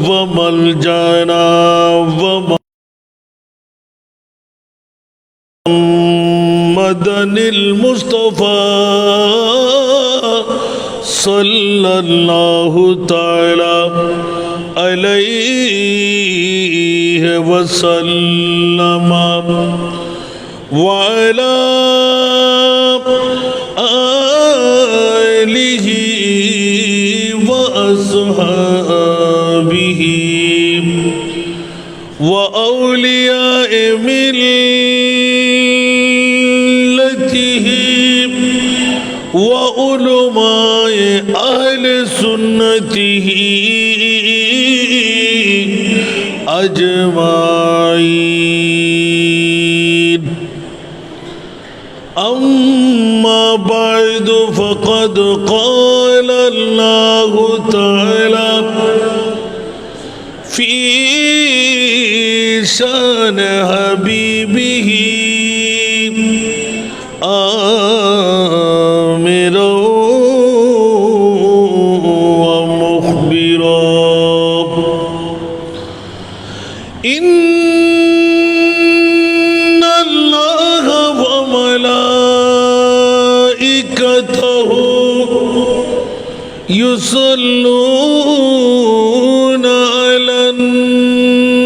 وملجأنا ومحمدا المصطفى صلى الله تعالى عليه وسلم وعلى آله وأصحابه وأولياء ملته وعلماء أهل سنته أجمعين. أما بعد فقد قال الله تعالى في شان حبيبه آمرا ومخبرا إن الله وملائكته يصلون على النبي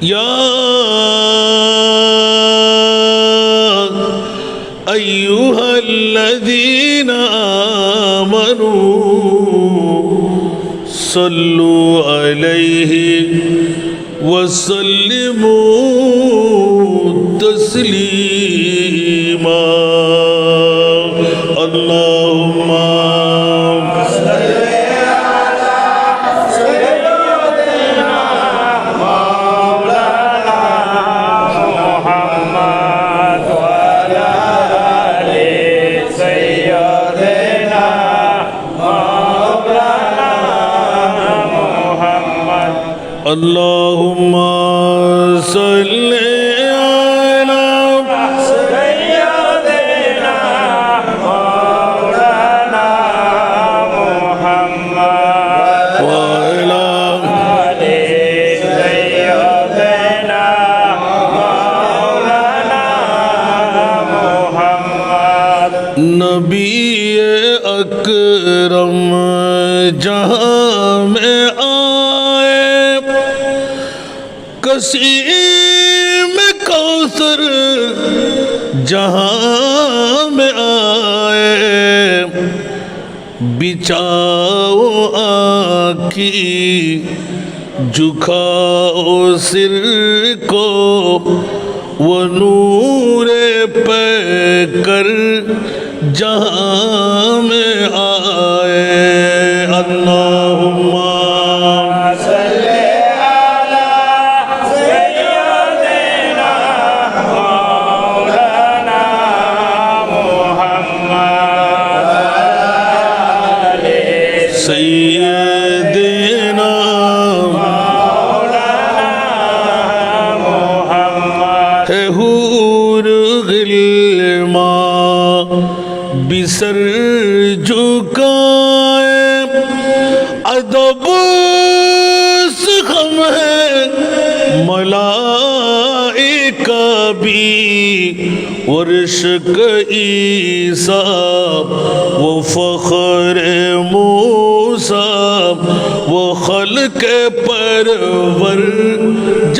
يا أيها الذين آمنوا صلوا عليه وسلموا تسليما. اللهم صل على سيدنا مولانا محمد وعلى آل سيدنا مولانا محمد. اللهم صل नबी अकरम जहाँ में आए कसीम कौसर जहाँ में आए बिछाओ आँखी झुकाओ सिर को वो नूरे पे कर जहाँ में आए. अल्लाहुम्मा सल्ली अला सय्यदिना मौलाना मुहम्मद आले सय्यदिना मौलाना मुहम्मद. है हूर गिल्मा बिसर झुकाए अदब सुखम है मलाइका भी और इश्क ईसा वो फख्र मूसा वो खल्क परवर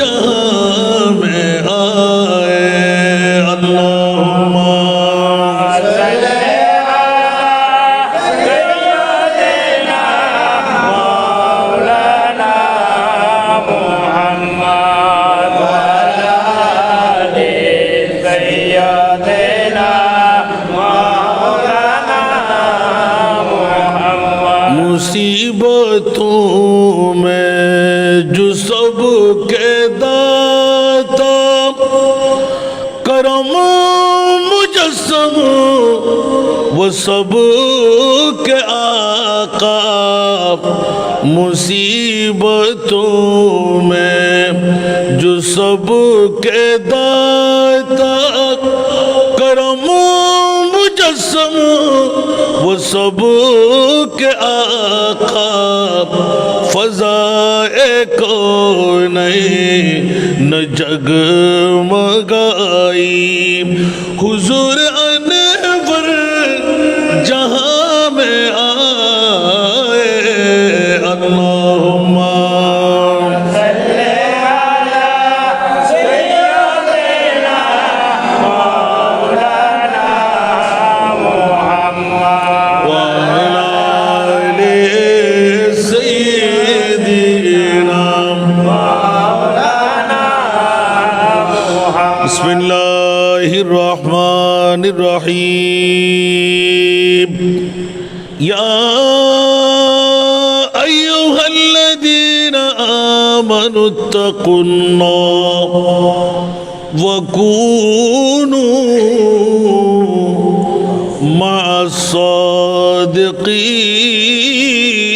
जहाँ में आए. अल्लाहुम्मा मुसीबतों में जो सब के दाता करम मुजस्सम वो सब के आका. मुसीबतों में जो सब के दाता करम मुजस्सम वो सब के आका फज़ाए कौनैन न जगमगाई हुजूर अनवर जहां में आए अल्लाहुम्मा बिस्मिल्लाहिर्रहमानिर्रहीम या अय्युहल्लज़ीना आमनुत्तकुल्लाह वकूनू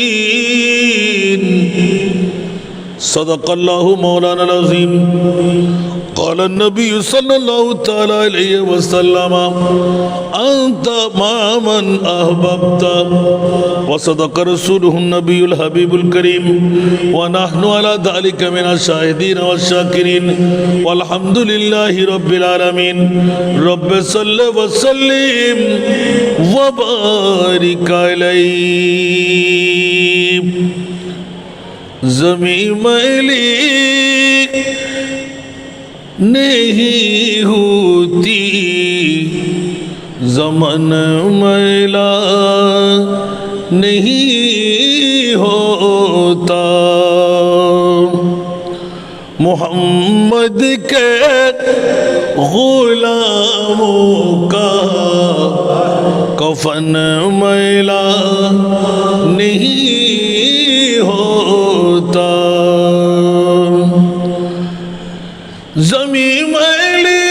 मअस्सादिक़ीन सदक़ल्लाहु मौलाना अज़ीम क़ाल नबी सल्लल्लाहु तआला अलैहि वसल्लम अंत मामन अहबब्ता व सदक़ रसूलुहु नबीयुल हबीबुल करीम व नहनु अला ज़ालिका मिनश शाहिदीन व शाकिरीन वल्हम्दुलिल्लाहि रब्बिल आलमीन रब्ब सल्लि व सल्लिम व बारिक अलैहि ज़मीं मैली नहीं होती ज़मन मैला नहीं होता मोहम्मद के गुलामों का कफन मैला नहीं होता ज़मीं मैली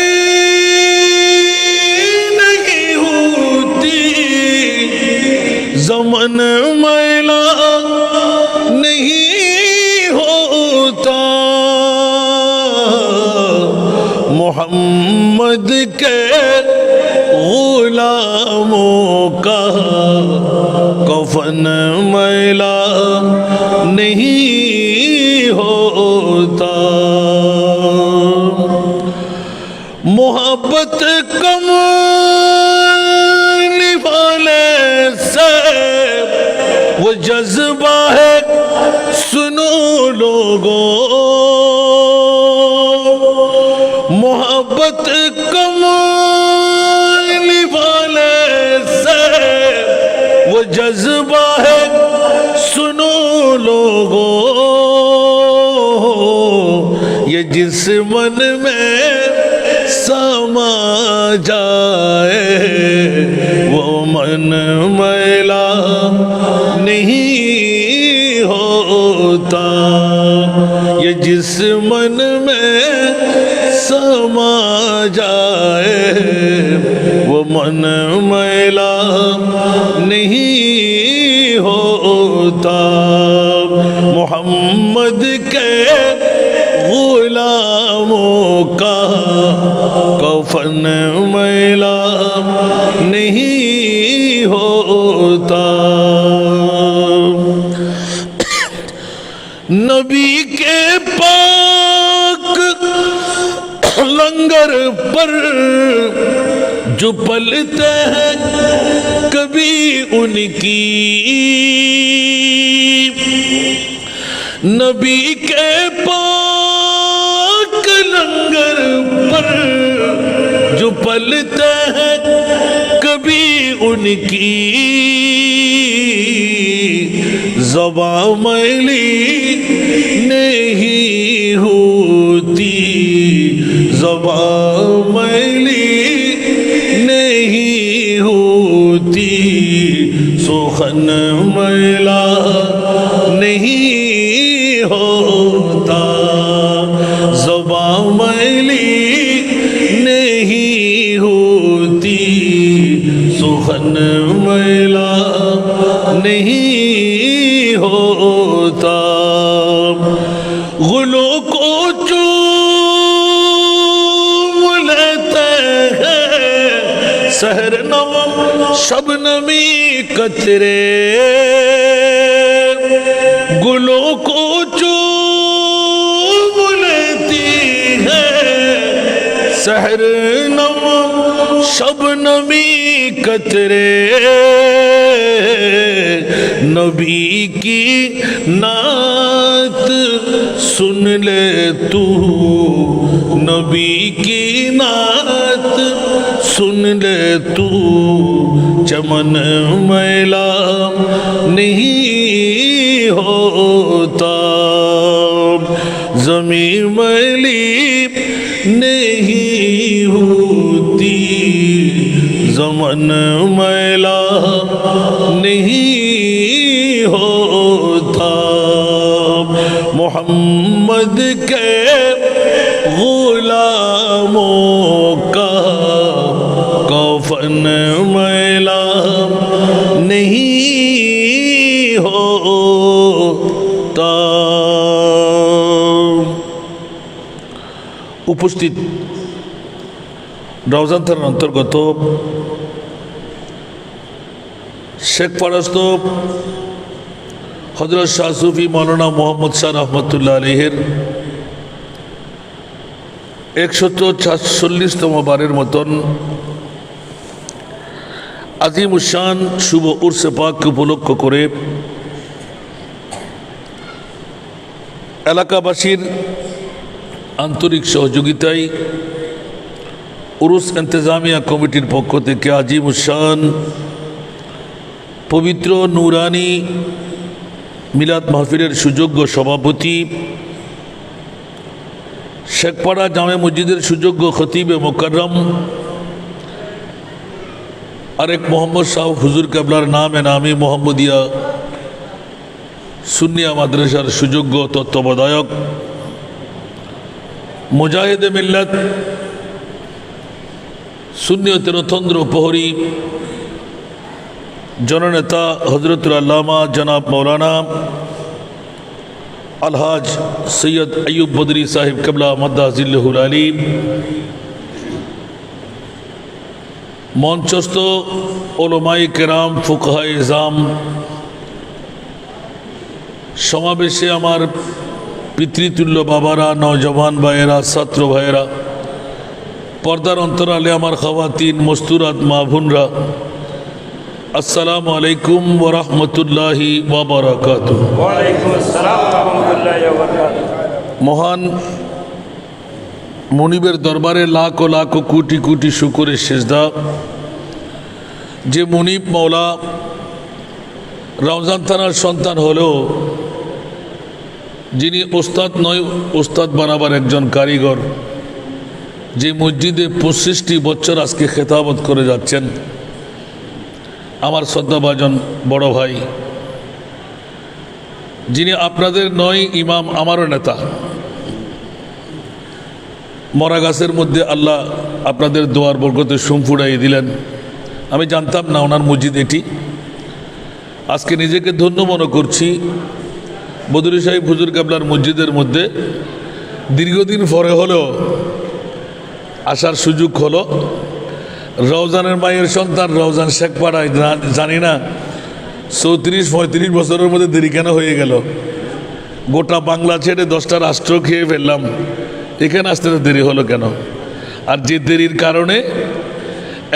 नहीं होती ज़मन मैला नहीं होता मोहम्मद के गुलामों का कफन मैला नहीं होता मोहब्बत कमली वाले से वो जज्बा है सुनो लोगों मोहब्बत कमली वाले से वो जज्बा है सुनो लोगों ये जिस मन में समा जाए वो मन मैला नहीं होता ये जिस मन में समा जाए वो मन मैला नहीं होता मोहम्मद के गुलामों का कफन मैला नहीं होता नबी के पाक लंगर पर जो पलते हैं कभी उनकी नबी के पाक लंगर पर जो पलते हैं कभी उनकी ज़बां मैली नहीं होती ज़बां मैली नहीं होती सुखन मैला नहीं होता ज़बां मैली नहीं होती सुखन मैला नहीं होता गुलों को चूम लेते हैं सहर नव शबनम नमी कतरे गुलों को चूम लेती है सहर नम शबनमी कतरे नबी की नात सुन ले तू नबी की नात सुन ले तू चमन मैला नहीं होता ज़मीं मैली नहीं होती ज़मन मैला नहीं होता मोहम्मद के गुलामों का कफन मैला नहीं होता। উপস্থিত রওজান থানার অন্তর্গত শেখপাড়াস্থ হযরত শাহ সুফি মৌলানা মোহাম্মদ শাহ রহমতুল্লাহ আলাইহির 146তম বারের মতন আজিম উশান শুভ উরসে পাককে উপলক্ষ করে এলাকাবাসীর আন্তরিক সহযোগিতায় উরুস ইন্তেজামিয়া কমিটির পক্ষ থেকে আজিম উশান পবিত্র নুরানি মিলাদ মাহফিলের সুযোগ্য সভাপতি শেখপাড়া জামে মসজিদের সুযোগ্য খতিবে মোকাররম আরেক মোহাম্মদ শাহ হুজুর কেবলার নামে নামি মোহাম্মদিয়া সুন্নিয়া মাদ্রাসার সুযোগ্য তত্ত্বাবধায়ক মুজাহিদে মিল্লাত সুন্নিয়তের অতন্দ্র প্রহরী জননেতা হজরতুল আল্লামা জনাব মৌলানা আলহাজ সৈয়দ আইয়ুব বদরি সাহেব কেবলা মাদ্দাজিল্লাহুল আলী মঞ্চস্থ ওলামায়ে কেরাম ফুকাহায়ে ইজাম সমাবেশে আমার পিতৃতুল্য বাবারা নওজওয়ান ভাইয়েরা ছাত্র ভাইয়েরা পর্দার অন্তরালে আমার খাওয়াতিন মস্তুরাত মা বোনরা আসসালামু আলাইকুম ওয়া রাহমাতুল্লাহি ওয়া বারাকাতুহু। ওয়া আলাইকুম আসসালাম ওয়া রাহমাতুল্লাহি ওয়া বারাকাতুহু। মহান মুনিবের দরবারে লাখ লাখ কোটি কোটি শুকরের সিজদা যে মুনিব মওলা রমজান থানার সন্তান হলেও যিনি ওস্তাদ নয় ওস্তাদ বানাবার একজন কারিগর যে মসজিদে 25টি বছর আজকে খেতাবত করে যাচ্ছেন আমার শ্রদ্ধাভাজন বড় ভাই যিনি আপনাদের নয় ইমাম আমারও নেতা মরা গাছের মধ্যে আল্লাহ আপনাদের দোয়ার বরকতে সুম ফুড়াইয়ে দিলেন আমি জানতাম না ওনার মসজিদ এটি আজকে নিজেকে ধন্য মনে করছি বদরী সাহেব হুজুর কেবলার মসজিদের মধ্যে দীর্ঘদিন পরে হলেও আসার সুযোগ হলো রওজানের মায়ের সন্তান রওজান শেখপাড়ায় জানি না 34-35 বছরের মধ্যে দেরি কেন হয়ে গেল গোটা বাংলা ছেড়ে 10টা রাষ্ট্র খেয়ে ফেললাম এখানে আসতে তো দেরি হলো কেন আর যে দেরির কারণে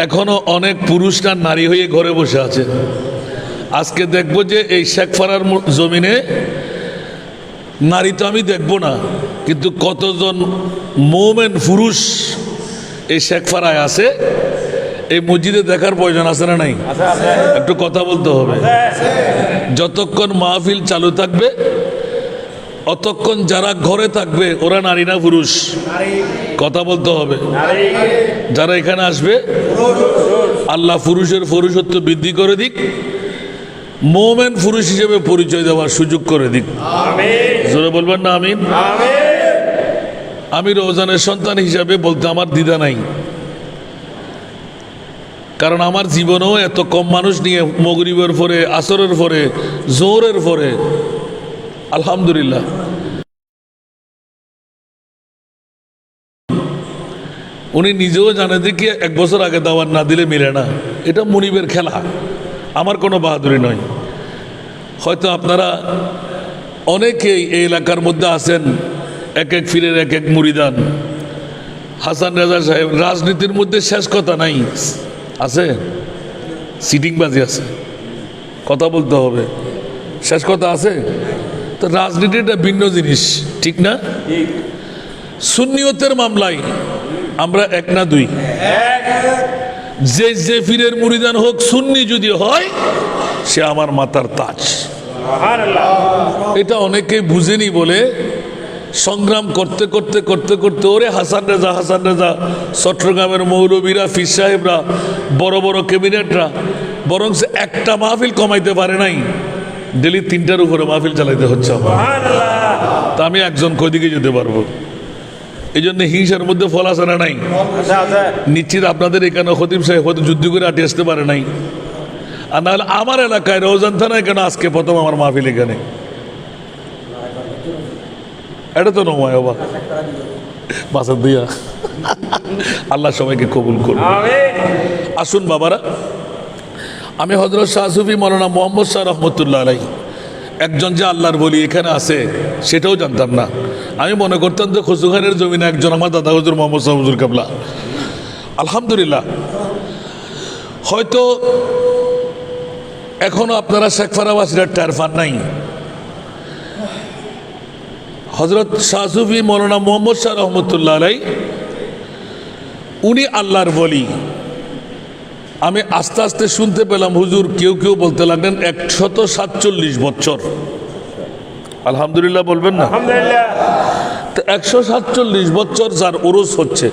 এখনো অনেক পুরুষরা নারী হয়ে ঘরে বসে আছে আজকে দেখব যে এই শেখপাড়ার জমিনে নারী তো আমি দেখব না কিন্তু কতজন মোমেন পুরুষ এই শেখপাড়ায় আছে এই মসজিদে দেখার প্রয়োজন আছে না নাই একটু কথা বলতে হবে যতক্ষণ মাহফিল চালু থাকবে অতক্ষণ যারা ঘরে থাকবে ওরা নারী না পুরুষ কথা বলতে হবে যারা এখানে আসবে আল্লাহ পুরুষের পুরুষত্ব বৃদ্ধি করে দিক মোমেন পুরুষ হিসেবে পরিচয় দেওয়ার সুযোগ করে দিক জোরে বলবেন না আমিন আমি রওজানের সন্তান হিসাবে বলতে আমার দ্বিধা নাই কারণ আমার জীবনেও এত কম মানুষ নিয়ে মাগরিবের পরে আসরের পরে জোহরের পরে আলহামদুলিল্লাহ উনি নিজেও জানে যে কি 1 বছর আগে দাওয়াত না দিলে মিলে না এটা মুনিবের খেলা আমার কোনো বাহাদুরি নয়। হয়তো আপনারা অনেকেই এই এলাকার মধ্যে আছেন এক এক ফিরের এক এক মুরিদান। হাসান রেজা সাহেব, রাজনীতির মধ্যে শেষ কথা নাই, আছে সিটিংবাজি আছে, কথা বলতে হবে, শেষ কথা আছে। তো রাজনীতিটা ভিন্ন জিনিস, ঠিক না? সুন্নিয়তের মামলায় আমরা এক না দুই, যে যে ফিরের মুরিদান হোক, সুন্নি যদি হয় সে আমার মাথার তাজ। এটা অনেকে বুঝেনি বলে সংগ্রাম করতে করতে করতে করতে ওরে হাসান রেজা চট্টগ্রামের মৌলবীরা, ফির সাহেবরা, বড় বড় ক্যাবিনেটরা বরং সে একটা মাহফিল কমাইতে পারে নাই, ডেলি 3টার উপরে মাহফিল চালাইতে হচ্ছে আমার। তা আমি একজন কদিকে যেতে পারবো? এই জন্য হিংসার মধ্যে ফল আসে না নাই। নিশ্চিত আপনাদের এখানে খতিব সাহেব হয়তো যুদ্ধ করে আটে আসতে পারে নাই, আর নাহলে আমার এলাকায় রওজান থানায় কেন আজকে প্রথম আমার মাহফিল এখানে? এটা তো নয় বাবা, বাসার দিয়া আল্লাহ সবাইকে কবুল করুন। আসুন বাবারা, আমি হযরত শাহ সুফি মৌলানা মোহাম্মদ শাহ রহমতুল্লাহ আলাইহি একজন যে আল্লাহর বলি এখানে আছে সেটাও জানতাম না। আমি মনে করতাম যে খসুখানের জমিনে একজন আমার দাদা হুজুর মোহাম্মদ শাহ হুজুর কাবলা। আলহামদুলিল্লাহ, হয়তো এখনো আপনারা শেখফারাবাসীরা টের পান নাই। হযরত শাহ সুফি মৌলানা মোহাম্মদ শাহ রহমতুল্লাহ আলাইহি উনি আল্লাহর বলি। আমি আস্তে আস্তে শুনতে পেলাম হুজুর কেউ কেউ বলতে লাগলেন 147 বছর। আলহামদুলিল্লাহ বলবেন না? তো 147 বছর যার ওরস হচ্ছে,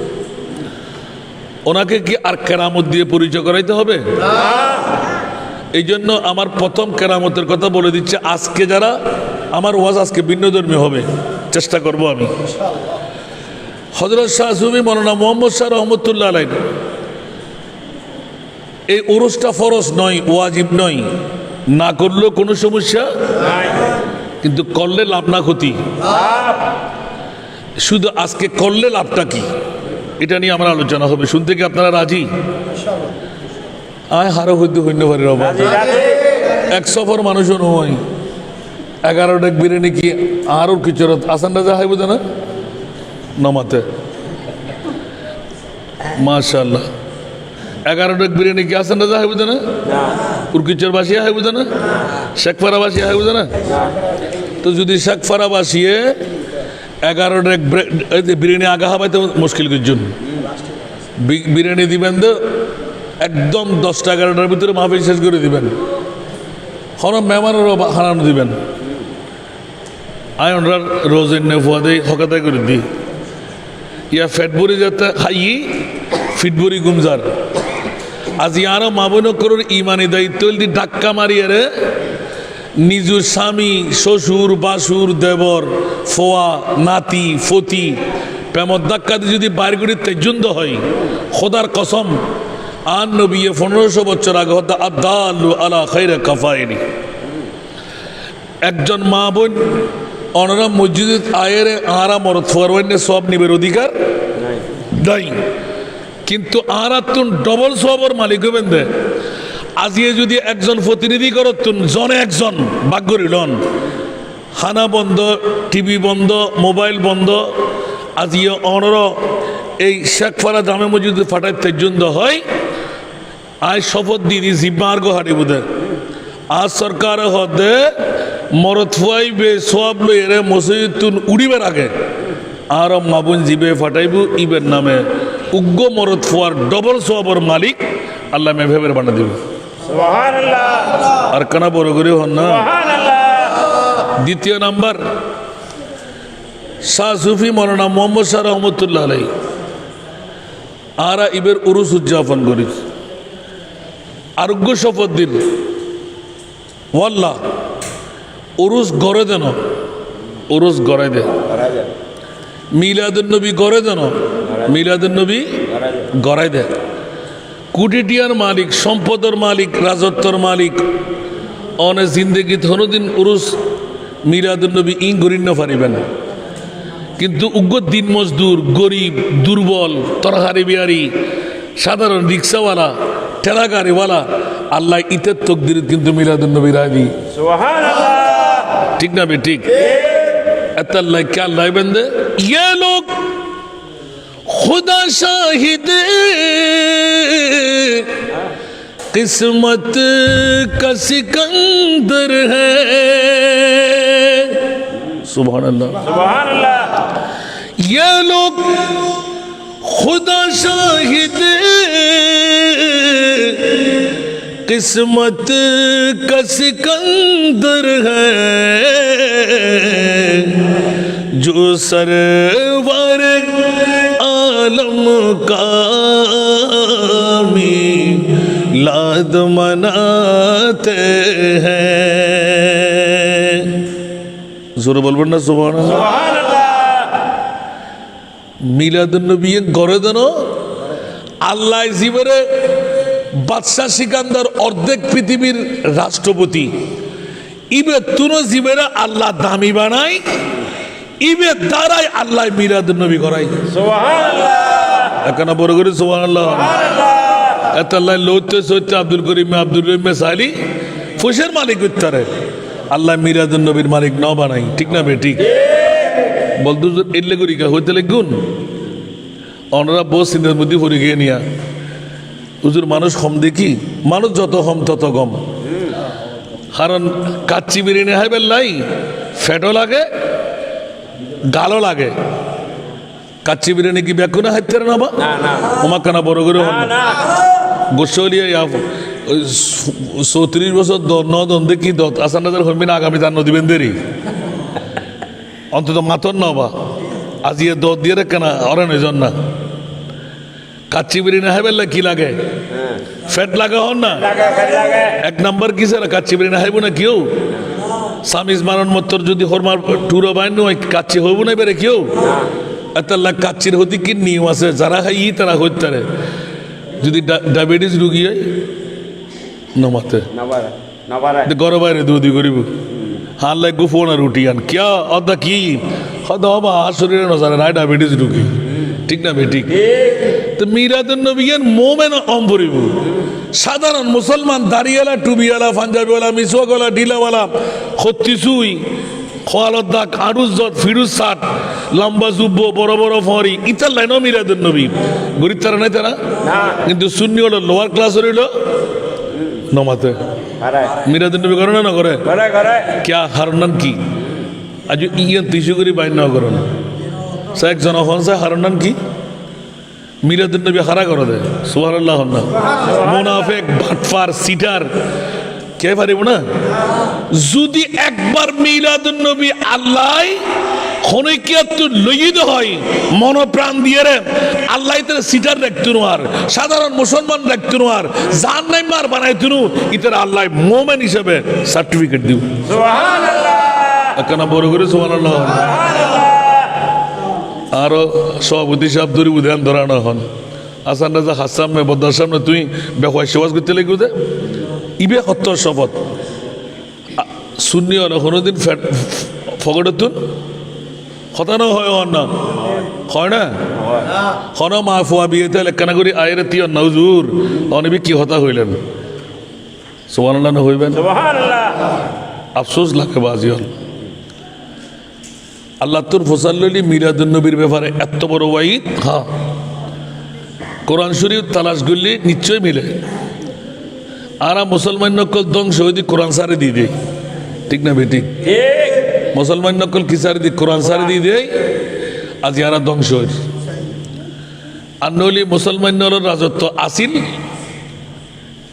ওনাকে কি আর কেরামত দিয়ে পরিচয় করাইতে হবে? এই জন্য আমার প্রথম কেরামতের কথা বলে দিচ্ছে। আজকে যারা আমার ওয়াজ আজকে ভিন্নধর্মী হবে, চেষ্টা করব আমি। হযরত শাহ সুফি মৌলানা মোহাম্মদ শাহ রহমতুল্লাহ আলাইহি এই ওরসটা ফরজ নয়, ওয়াজিব নয়, না করলেও কোনো সমস্যা, কিন্তু করলে লাভ না ক্ষতি। শুধু আজকে করলে লাভটা কি এটা নিয়ে আমার আলোচনা হবে। শুনতে কি আপনারা রাজি? আয় হারো হইতে হইন্য পারি রবা, এক সফর মানুষও নয়, 11টা বিরিয়ানি কি আরও কিছু আসান রাজা হাই বুঝে না নমাতে, মাশাআল্লাহ। 11টা বিরিয়ানি কি আসান রাজা হাই বুঝে না, উর্কিচর বাসিয়া হাই বুঝে না, শেখফারা বাসিয়া হাই বুঝে না। তো যদি শেখফারা বাসিয়ে 11টা বিরিয়ানি আগা হাবাইতে মুশকিল করছেন, বিরিয়ানি দিবেন তো একদম 10টা 11টার ভিতরে মাহফিল শেষ করে দিবেন, হন মেহমানেরও হারানো দিবেন। আয়নরার রোজের নেফুয়াদে হকাতাই করে দিই, ইয়া ফেটবরি যাতে খাইয়ে ফিটবরি গুমজার। আজ ইয়ারও মাবনক করুন ইমানি দায়িত্ব দি ধাক্কা মারিয়ে রে নিজের স্বামী, শ্বশুর, বাসুর, দেবর, ফোয়া, নাতি, ফতি প্রেমর ধাক্কাতে যদি বাইর করে তেজুন্দ হয়, খোদার কসম আন নবী 1500 বছর আগে হতো আদালু আলা খাইরে কাফায়নি। একজন মা বোন অনরা মসজিদে আয়ের আরা মরত ফরওয়াইনে সব নিবের অধিকার নাই, কিন্তু আরা তুন ডবল সবর মালিক হবেন দে। আজিয়ে যদি একজন প্রতিনিধি করতুন জনে একজন বাগ্যরি লন, হানা বন্ধ, টিভি বন্ধ, মোবাইল বন্ধ, আজিয়ে অনর এই শেখফারা জামে মসজিদে ফাটাই তেজুন্দ হয়। আজ শপথ দিদি জিম্মার গো হাঁটি বুধে আজ সরকার হদে মরত ফুয়াইবে সব লইরে মসজিদ তুন উড়িবার আগে আর মাবুন জিবে ফাটাইব ইবের নামে উগ্র মরত ফুয়ার ডবল সবর মালিক আল্লাহ মে ভেবের বানা দিব। আর কানা বড় করে হন না। দ্বিতীয় নাম্বার, শাহ সুফি মৌলানা মোহাম্মদ শাহ রহমতুল্লাহ আলাইহি আরা ইবের উরুস উদযাপন করিস। আরোগ্য শপথ দিন ওয়াল্লাহ উরুস গড়ে দেন, উরুস গড়াই দে, মিলাদুন নবী গড়ে দেন, মিলাদুন নবী গড়াই দে। কোটিটিয়ার মালিক, সম্পদের মালিক, রাজত্বর মালিক অনে জিন্দগি ধনুদিন উরুস মিলাদুন নবী ইং গরিন্য পারিবেন, কিন্তু উগ্র দিন মজদুর, গরিব, দুর্বল, তরহারি বিহারি, সাধারণ রিক্সাওয়ালা, ঠেলা গাড়িওয়ালা আল্লাহ ইতের তকদির কিন্তু মিলাদুন নবী রায় দি সুবহানাল্লাহ ঠিক না বে ঠিক এত আল্লাহ কে আল্লাহ বন্দে ये लोग खुदा शाहिद किस्मत का सिकंदर है सुभान अल्लाह সুবহানাল্লাহ ये लोग खुदा शाहिद किस्मत का सिकंदर है जो सरवर आलम का मिलाद मनाते हैं जोर बोलबेन ना सुभान अल्लाह সুবহানাল্লাহ মিলাদুন নবী গড়ে দেন আল্লাহ জীবনে বাদশাহ সিকান্দার অর্ধেক পৃথিবীর রাষ্ট্রপতি ইবে তুনো জীবনে আল্লাহ দামি বানাই ইবে দ্বারাই আল্লাহ মিলাদুন নবী করাই সুবহানাল্লাহ এখানে বড় করে সুবহানাল্লাহ এত আল্লাহ লৌতে সত্যি আব্দুল করিম আব্দুল রহিম সালি ফুসের মালিক উত্তরে আল্লাহ মিলাদুন নবীর মালিক ন বানাই ঠিক না বে ঠিক বলতো এলে করি কা হইতে লাগুন অনরা বস সিনের মধ্যে পড়ে গিয়ে নিয়া হুজুর মানুষ কম দেখি মানুষ যত কম তত কম কারণ কাচ্চি বিরিয়ানি হয় বেল্লাই ফ্যাটও লাগে গালও লাগে কাচ্চি বিরিয়ানি কি ব্যাকুনা হাইতে না বা না না ওমা কানা বড় করে না না গোসলিয়া 34 বছর নদন দেখি দত আসানাদের হইবে না আগামী তার নদী বেন্দেরি অন্তত মাতন না বা আজিয়ে দত দিয়ে রেখে না অরেন ওই জন্য কাচ্চি বিরিয়ানি হাইবেল্লা কি লাগে ফ্যাট লাগা হন না লাগে লাগে এক নাম্বার কি স্যার কাচ্চি বিরিয়ানি হাইব না কেউ সামিজ মারণ মত্তর যদি হরমার টুরো বাইন নয় কাচ্চি হইব না বেরে কেউ এত কাচ্চির হতে কি নিয়ম আছে যারা খাই তারা হইতে পারে যদি ডায়াবেটিস রুগী হয় নমাতে নবারা নবারা গরম বাইরে দুদি করিব হান লাগবো ফোন আর রুটি আন কিয়া অদা কি হদা হবা আর শরীরে নজারে না ডায়াবেটিস রুগী ঠিক না বেঠিক তো মিরাদুন নবীর মোমেন অম্বরিব সাধারণ মুসলমান দাড়িওয়ালা টুবিওয়ালা পাঞ্জাবিওয়ালা মিসওয়াকওয়ালা ঢিলাওয়ালা খত্তিসুই খোয়ালত দাগ আড়ুস জট ফিরুজ সাট লম্বা জুব্ব বড় বড় ফরি ইতার লাইন মিরাদুন নবী গরিব তারা নাই তারা না কিন্তু শূন্য হলো লোয়ার ক্লাস হইল নমাতে আরে মিরাদুন নবী করে না করে করে করে ক্যা হারনান কি আজ ইয়ান তিসু করি বাইন না করুন সে একজন হন সে হারনান কি মিলাদুন নবী হারা করে দেয় সুবহানাল্লাহ না মুনাফিক বাটফার সিটার কে পারিব না যদি একবার মিলাদুন নবী আল্লাহ খনিকিয়াত লইতে হয় মন প্রাণ দিয়ে রে আল্লাহ তার সিটার রাখতুন আর সাধারণ মুসলমান রাখতুন আর জান নাই মার বানাইতুন ইতার আল্লাহ মুমিন হিসেবে সার্টিফিকেট দিব সুবহানাল্লাহ একখানা বড় করে সুবহানাল্লাহ আরো সভাপতি সাহেব ধরে উদাহরণ ধরানো হন আসান রাজা হাসাম মে বদার সামনে তুই বেখাই সেবাস করতে লেগে দে ইবে সত্য শপথ শূন্য না কোনোদিন ফগড়তুন হতানো হয় হন না হয় না হন মা ফুয়া বিয়েতে লেখানা করি আয়ের তীয় নজুর অনেবি কি হতা হইলেন সুবহানাল্লাহ না হইবেন সুবহানাল্লাহ আফসোস লাগে বাজি হল আল্লাহ তোর ফসাল্লি মিরাদুন নবীর ব্যাপারে এত বড় ওয়াইদ হ্যাঁ কোরআন শরীফ তালাশ করলে নিশ্চয় মিলে আর মুসলমান নকল ধ্বংস হয়ে কোরআন সারে দিয়ে দেয় ঠিক না বেঠিক ঠিক মুসলমান নকল কি সারে দিয়ে কোরআন সারে দিয়ে দেয় আজ ইয়ারা ধ্বংস হয়ে আর নইলে মুসলমান নলের রাজত্ব আসিল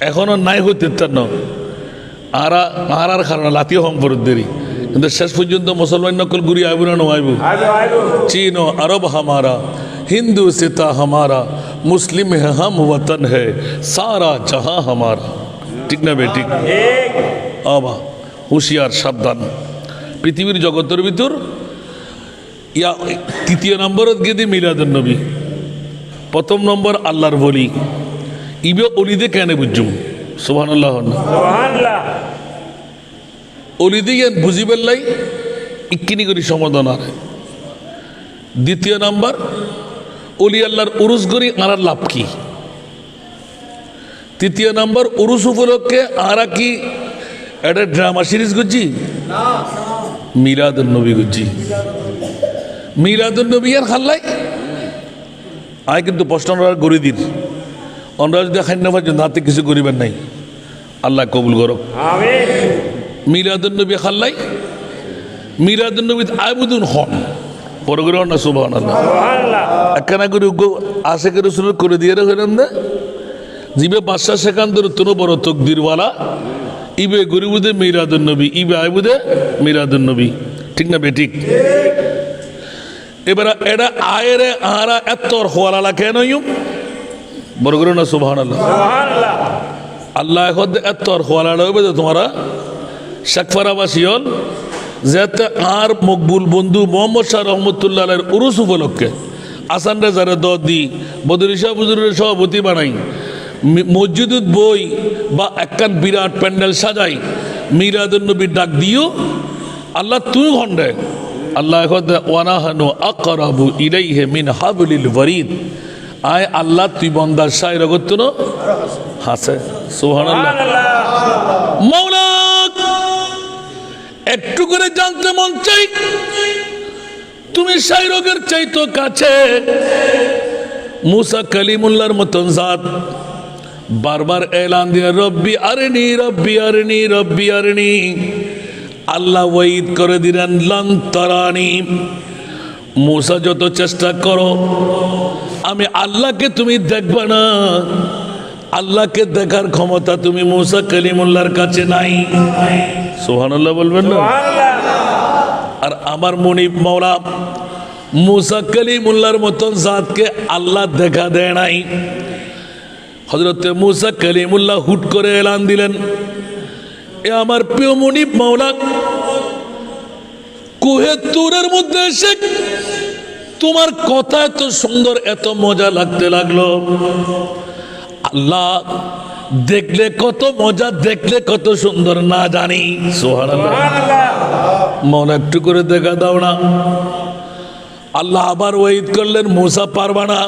এখনো নাই হইতে ন আর কারণ লাতীয় সম্পর্ক দেরি কিন্তু শেষ পর্যন্ত মুসলমান নকল গুরি আইব না আইব আইবো আইবো चीन और अरब हमारा हिंदू सिता हमारा मुस्लिम है हम वतन है सारा जहां हमारा ঠিক না বে ঠিক ঠিক আবা হুঁশিয়ার সাবধান পৃথিবীর জগতের ভিতর ইয়া তৃতীয় নম্বরত গেদি মিলাদুন নবী প্রথম নম্বর আল্লাহর বলি ইবে অলিদে কেন বুঝুম সুবহানাল্লাহ সুবহানাল্লাহ অলিদে ইয়ান বুঝিবেন লাই ইকিনি করি সমাধান আর দ্বিতীয় নাম্বার অলি আল্লাহর উরুস করি আর লাভ কি তৃতীয় নাম্বার উরুস উপলক্ষে আরা কি একটা ড্রামা সিরিজ করছি মিলাদুন নবী করছি মিলাদুন নবী আর খাল্লাই আয় কিন্তু প্রশ্ন গড়ি দিন আমরা যদি খান্য পাচ্ছেন তাতে কিছু করিবেন নাই আল্লাহ কবুল করো আমিন মিলাদুন নবী খাল্লাই মিলাদুন নবী আবুদুন হন বড় করে না সুবহানাল্লাহ সুবহানাল্লাহ একখানা করে আশেকের রসুল করে দিয়ে রাখলেন না জিবে বাদশাহ সেকান্দর তোর বড় তকদিরওয়ালা ইবে গরিবুদে মিলাদুন নবী ইবে আইবুদে মিলাদুন নবী ঠিক না বেঠিক এবার এটা আয়েরে আরা এত হওয়ালা কেন বড় করে না সুবহানাল্লাহ সুবহানাল্লাহ আল্লাহ এখন এত হওয়ালা হইবে যে তোমরা শেখফারাবাসী হল যাতে আর মকবুল বন্ধু মোহাম্মদ শাহ রহমতুল্লাহ আলের উরুস উপলক্ষে আসান রেজারে দ দি বদরি শাহ হুজুরের সভাপতি বানাই মসজিদুত বই বা একখান বিরাট প্যান্ডেল সাজাই মিলাদুন নবীর ডাক দিও আল্লাহ তুই খন্ডে আল্লাহ এখন ওয়ানাহানু আকরাবু ইলাইহি মিন হাবলিল ওয়ারিদ আয় আল্লাহ তুই বন্দার শায় রগতুন হাসে সুবহানাল্লাহ মাওলা একটু করে জানতে মন চাই তুমি শায় রোগের চাইতো কাছে মুসা কালিমুল্লাহর মতন জাত বারবার এলান দিয়ে রব্বি আরনি রব্বি আরনি রব্বি আরনি আল্লাহ ওয়াইদ করে দিলেন লন তারানি মুসা যত চেষ্টা করো আমি আল্লাহকে তুমি দেখবে না আল্লাহকে দেখার ক্ষমতা তুমি মুসা কালিমুল্লাহর কাছে নাই সুবহানাল্লাহ বলবেন না আর আমার মনিব মাওলা মুসা কালিমুল্লাহর মতন জাতকে আল্লাহ দেখা দেয় নাই হযরতে মুসা কালিমুল্লাহ হুট করে এলান দিলেন এ আমার প্রিয় মনিব মাওলা কুহে তুরের মধ্যে এসে তোমার কথা এত সুন্দর এত মজা লাগতে লাগলো আল্লাহ দেখলে কত মজা দেখলে কত সুন্দর না জানি সুবহানাল্লাহ মন একটু করে দেখা দাও না আল্লাহ আবার ওয়াইদ করলেন মুসা পারবা না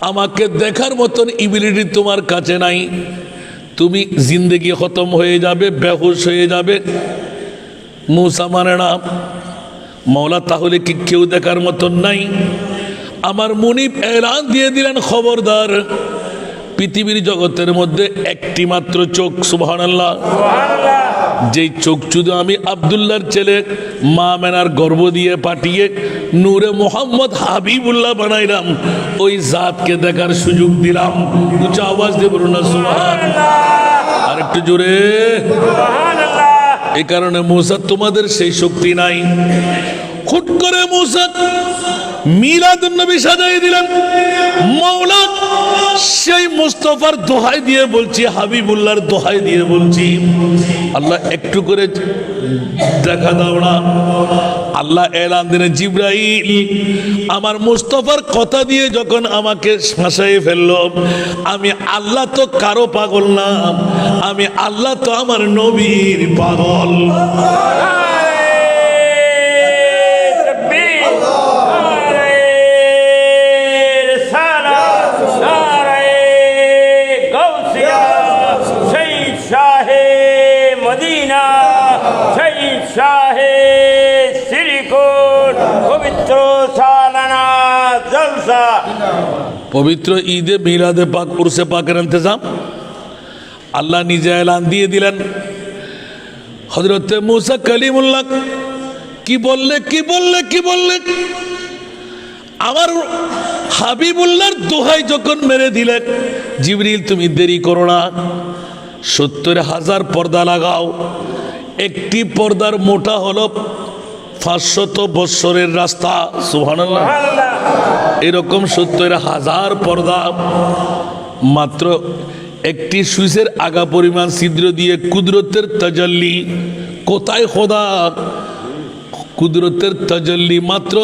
আমাকে দেখার মতন এবিলিটি তোমার কাছে নাই তুমি জিন্দেগি খতম হয়ে যাবে বেহুশ হয়ে যাবে মুসা মানে না মওলা তাহলে কি কেউ দেখার মতন নাই আমার মুনিব এলান দিয়ে দিলেন খবরদার পৃথিবীর জগতের মধ্যে একটি মাত্র চোখ সুবহানাল্লাহ যেই চোখ শুধু আমি আব্দুল্লাহর ছেলে মা মেনার গর্ভ দিয়ে পাঠিয়ে নূরে মোহাম্মদ হাবিবুল্লাহ বানাইলাম ওই জাতকে দেখার সুযোগ দিলাম উঁচা আওয়াজ দিয়ে বলুন না সুবহানাল্লাহ আর একটু জোরে এই কারণে মুসা তোমাদের সেই শক্তি নাই হুট করে মুসা মিলাদুন নবী সাজাই দিলেন মাওলা সেই মুস্তাফার দোহাই দিয়ে বলছি হাবিবুল্লাহর দোহাই দিয়ে বলছি আল্লাহ একটু করে দেখা দাও না আল্লাহ এলান দিলেন জিবরাইল আমার মুস্তাফার কথা দিয়ে যখন আমাকে ফাঁসাই ফেললো আমি আল্লাহ তো কারো পাগল না আমি আল্লাহ তো আমার নবীর পাগল পবিত্র ঈদে মিলাদে পাক উরসে পাকের ইন্তজাম আল্লাহ নিজে এলান দিয়ে দিলেন হযরতে মুসা কালিমুল্লাহ কি বললে কি বললে কি বললে আমার হাবিবুল্লাহর দোহাই যখন মেরে দিলেন জিবরিল তুমি দেরি করো না 70,000 পর্দা লাগাও একটি পর্দার মোটা হলো 500 বৎসরের রাস্তা সুবহানাল্লাহ এরকম 70,000 পর্দা মাত্র একটি সুইচের আগা পরিমাণ ছিদ্র দিয়ে কুদরতের তাজাল্লি কোথায় খোদা কুদরতের তাজাল্লি মাত্র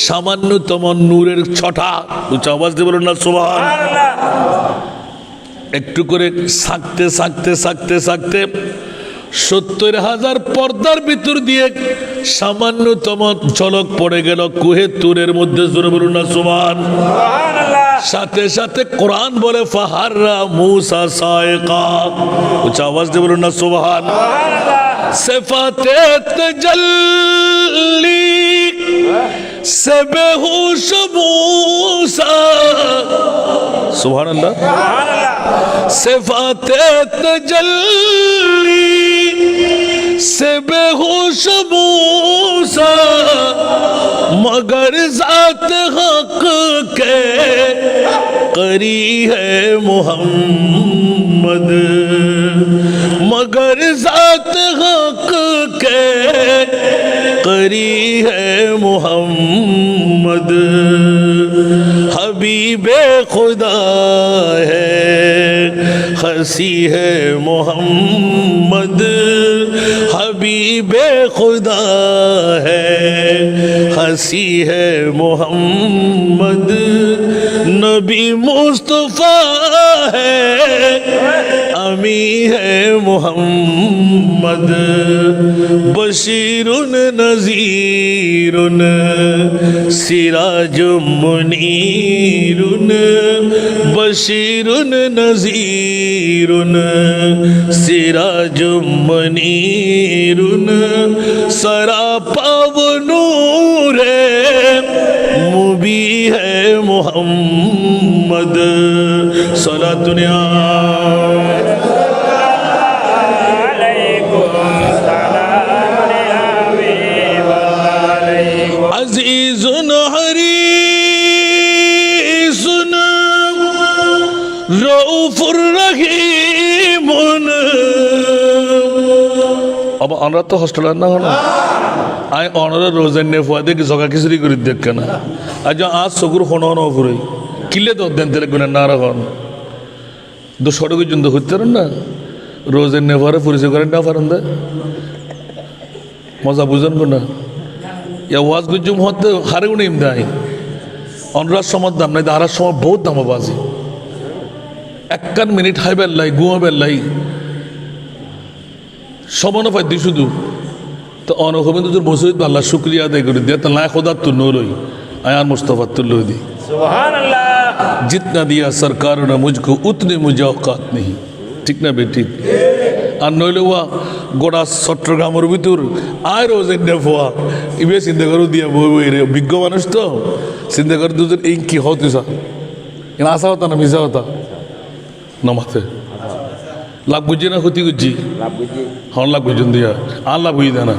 সামান্যতম নূরের ছটা উচ্চ আওয়াজ দিয়ে বলুন না সুবহানাল্লাহ একটু করে সাকতে সাকতে সাকতে সাকতে 70,000 পর্দার ভিতর দিয়ে সামান্যতম ঝলক পড়ে গেল কুহে তুরের মধ্যে জোরে বলুন না সুবহানাল্লাহ সাথে সাথে কোরআন বলে ফাহাররা মুসা সায়কা। উচ্চ আওয়াজ দিয়ে বলুন না সুবহান। সিফাতে তাজাল্লি সে বেহুশ মুসা, সুবহানাল্লাহ। সিফাতে তাজাল্লি से बेहोश मूसा मगर जात हक के करी है मोहम्मद, मगर जात हक के करी है मोहम्मद। हबीबे खुदा है हसी है मोहम्मद, हबीबे खुदा है हसी है मोहम्मद। नबी मुस्तफा है अमी है मोहम्मद। बशीरुन नज़ीरुन सिराजुम मुनीरुन, बशीरुन नज़ीरुन सिराजुम मुनीरुन। सरापा वो नूर मुबी है मोहम्मद। सला दुनिया अजीजुन हरीसुन रऊफुर रहीमुन। अब আমরা তো হোস্টেলার না হলো আই অনরে রোজেন নে ফুয়া দেখি জগা খিচুড়ি করে দেখ কেন আজ আজ সগুর হনো হনো করে কিলে তো দেন তেলে গুনা না রাখন দো সড়কে জুন্দ হইতে না রোজেন নে ফুয়ারে পরিচয় করেন না পারেন দে মজা বুঝেন কোনা ইয়া ওয়াজ গুজুম হতে হারে উনি ইমদাই অনরার সময় দাম নাই হারার সময় বহুত দাম বাজি একখান মিনিট হাইবেল লাই ঘুমাবেল লাই সমানো পাই দি শুধু তো অনহমিন্দুর মসজিদ আল্লাহ শুক্রিয়া আদায় করে দিয়ে তা লাই খোদার তো নলই আয়ান মুস্তফা তুল্লো দি সুবহানাল্লাহ। जितना दिया सरकार ने मुझको उतनी मुझे औकात नहीं, ठीक ना बेटी। আর নইলে ওয়া গোটা চট্টগ্রামের ভিতর আর রোজেন নেফোয়া ইবে চিন্তা করো দিয়া বই বই রে বিজ্ঞ মানুষ তো চিন্তা করে দুজন এই কি হতে সা এনা আসা হতা না মিশা হতা না মাথে লাভ বুঝি না ক্ষতি করছি হন লাভ বুঝুন দিয়া আর লাভ বুঝি দেয় না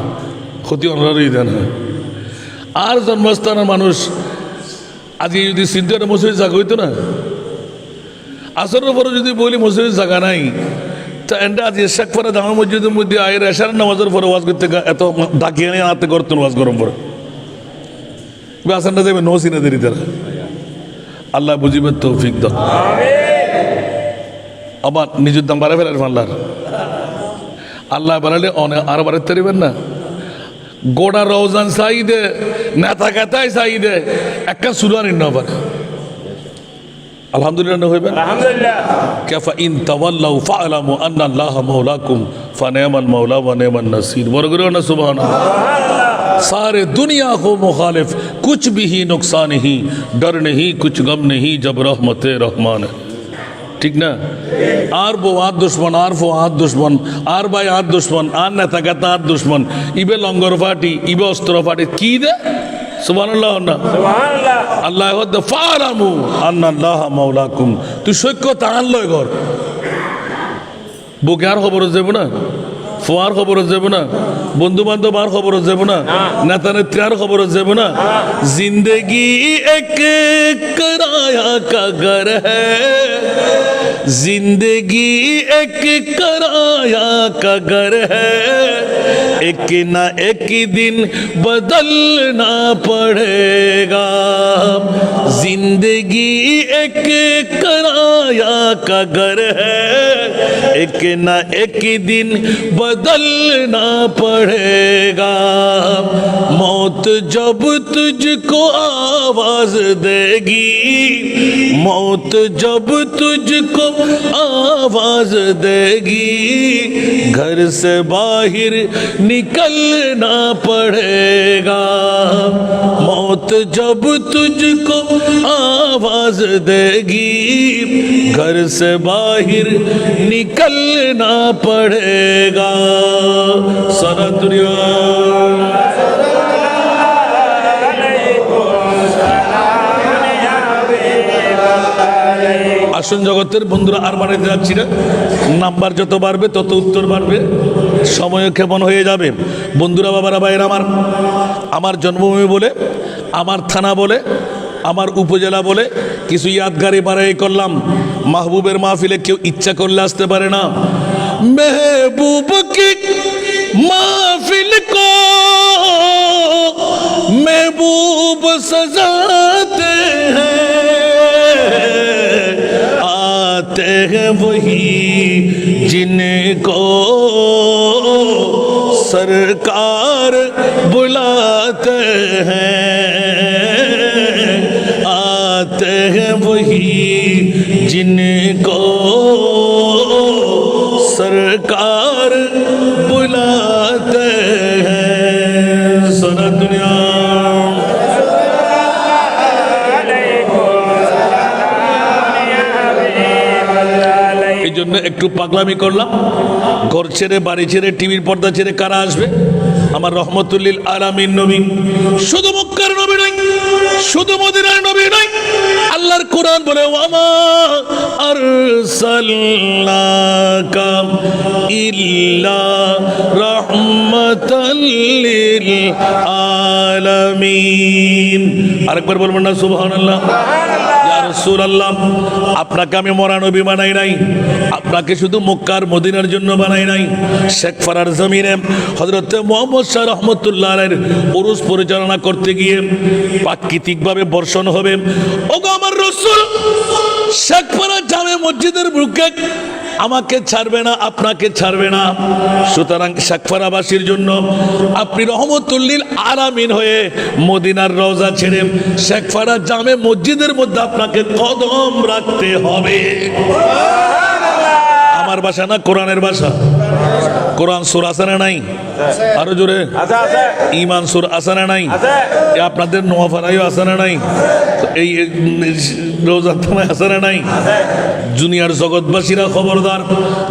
ক্ষতি অনরারই দেয় না। আর জন্মস্থানের মানুষ আজকে যদি চিন্তাটা মসজিদের জায়গা হইতো না আসরের পরে যদি বলি মসজিদের জায়গা নাই তা এন্ডা আজ এশাক পরে জামা মসজিদের মধ্যে আয়ের এশার নামাজের পরে ওয়াজ করতে এত ডাকিয়ে নিয়ে আনতে করতো ওয়াজ গরম পরে আসানটা যাবে নো সিনে দেরি তারা আল্লাহ বুঝিবে তৌফিক দাও। আবার নিজের দাম বাড়া ফেলার মাল্লার আল্লাহ বাড়ালে আর বাড়াতে পারিবেন না। গোড়া রওজান সাইদে নেতা কাতায় সাইদে একটা সুরানি না পারে আলহামদুলিল্লাহ না হইবেন আলহামদুলিল্লাহ। কাফা ইন তাওয়াল্লাউ ফা'লামু আন্না আল্লাহা মাওলাকুম ফানি'মাল মাওলা ওয়া নি'মান নাসির। বড় করে না সুবহানাল্লাহ। सारे दुनिया को मुखालिफ कुछ भी ही नुकसान नहीं, डर नहीं कुछ गम नहीं जब रहमत रहमान है, ठीक ना। आर बो आद दुश्मन आर फो आद दुश्मन आर भाई आद दुश्मन आर नेता कहता आद दुश्मन इबे लंगर फाटी इबे अस्त्र फाटी की दे सुबहानाल्लाह ना সুবহানাল্লাহ। আল্লাহ হদ্দে ফালামু আন্না আল্লাহ মাওলাকুম তুই সৈক্য তান লয় ঘর বুকে আর খবর যাব না ফোয়ার খবর যাব না বন্ধু বান্ধব আর খবর যাব না নেতা নেত্রী আর খবর যাব না। জিন্দগি এক कराया का घर है, जिंदगी एक कराया का घर है, एक ना एक दिन बदलना पड़ेगा। जिंदगी एक कराया का घर है, एक ना एक दिन बदलना पड़ेगा। मौत जब तुझको आवाज देगी, मौत जब तुझको आवाज देगी, घर से बाहर निकलना पड़ेगा। मौत जब तुझको आवाज देगी घर से बाहर निकलना पड़ेगा। सारा दुनिया আসুন জগতের বন্ধুরা, আর বাড়াতে যাচ্ছি না। নাম্বার যত বাড়বে তত উত্তর বাড়বে, সময় ক্ষেপণ হয়ে যাবে। বন্ধুরা, বাবারা, ভাইয়েরা আমার জন্মভূমি বলে, আমার থানা বলে, আমার উপজেলা বলে কিছু ইয়াদগারি বাড়াই করলাম। মাহবুবের মাহফিলে কেউ ইচ্ছা করলে আসতে পারে না। মেহবুব কি মাহফিল কো महबूब सजाते हैं, आते हैं वही जिनको सरकार बुलाते हैं, आते हैं वही जिनको सरकार बुलाते हैं। सारा दुनिया এই জন্য একটু পাগলামি করলাম। ঘর ছেড়ে, বাড়ি ছেড়ে, টিভির পর্দা ছেড়ে কারা আসবে? আমার রহমতুল্লিল আলামিন নবী। শুধু মক্কার নবী নয়, শুধু মদিনার নবী নয়, আল্লাহর কোরআন বলে ওয়ামা আরসালনাকা ইল্লা রাহমাতাল লিল আলামিন। আরেকবার বলবেন না সুবহানাল্লাহ? ইয়া রাসূলুল্লাহ, আপনাকে আমি মরা নবী বানাই নাই, আপনাকে শুধু মক্কার মদিনার জন্য বানাই নাই। শেখ ফারার জমিনে হযরত মুহাম্মদ শাহ রহমতুল্লাহ আলাইহির উরুস পরিচালনা করতে গিয়ে প্রাকৃতিকভাবে বর্ষণ হবে। ওগো আমার রাসূল, শেখ ফারা জামে মসজিদের বুকে আমাকে ছাড়বে না, আপনাকে ছাড়বে না। সুতরাং শেখ ফারাবাসীর জন্য আপনি রহমতুল্লিল আলামিন হয়ে মদিনার রওজা ছেড়ে শেখ ফারা জামে মসজিদের মধ্যে আপনাকে কদম রাখতে হবে। আমার ভাষা না, কোরআনের ভাষা। কোরআন সুর আছে না নাই? আরো জোরে। ঈমান সুর আছে না নাই? আপনাদের নোয়াফারাইও আছে না নাই? এই রোজার থানায় আছে না নাই? দুনিয়ার জগৎবাসীরা খবরদার,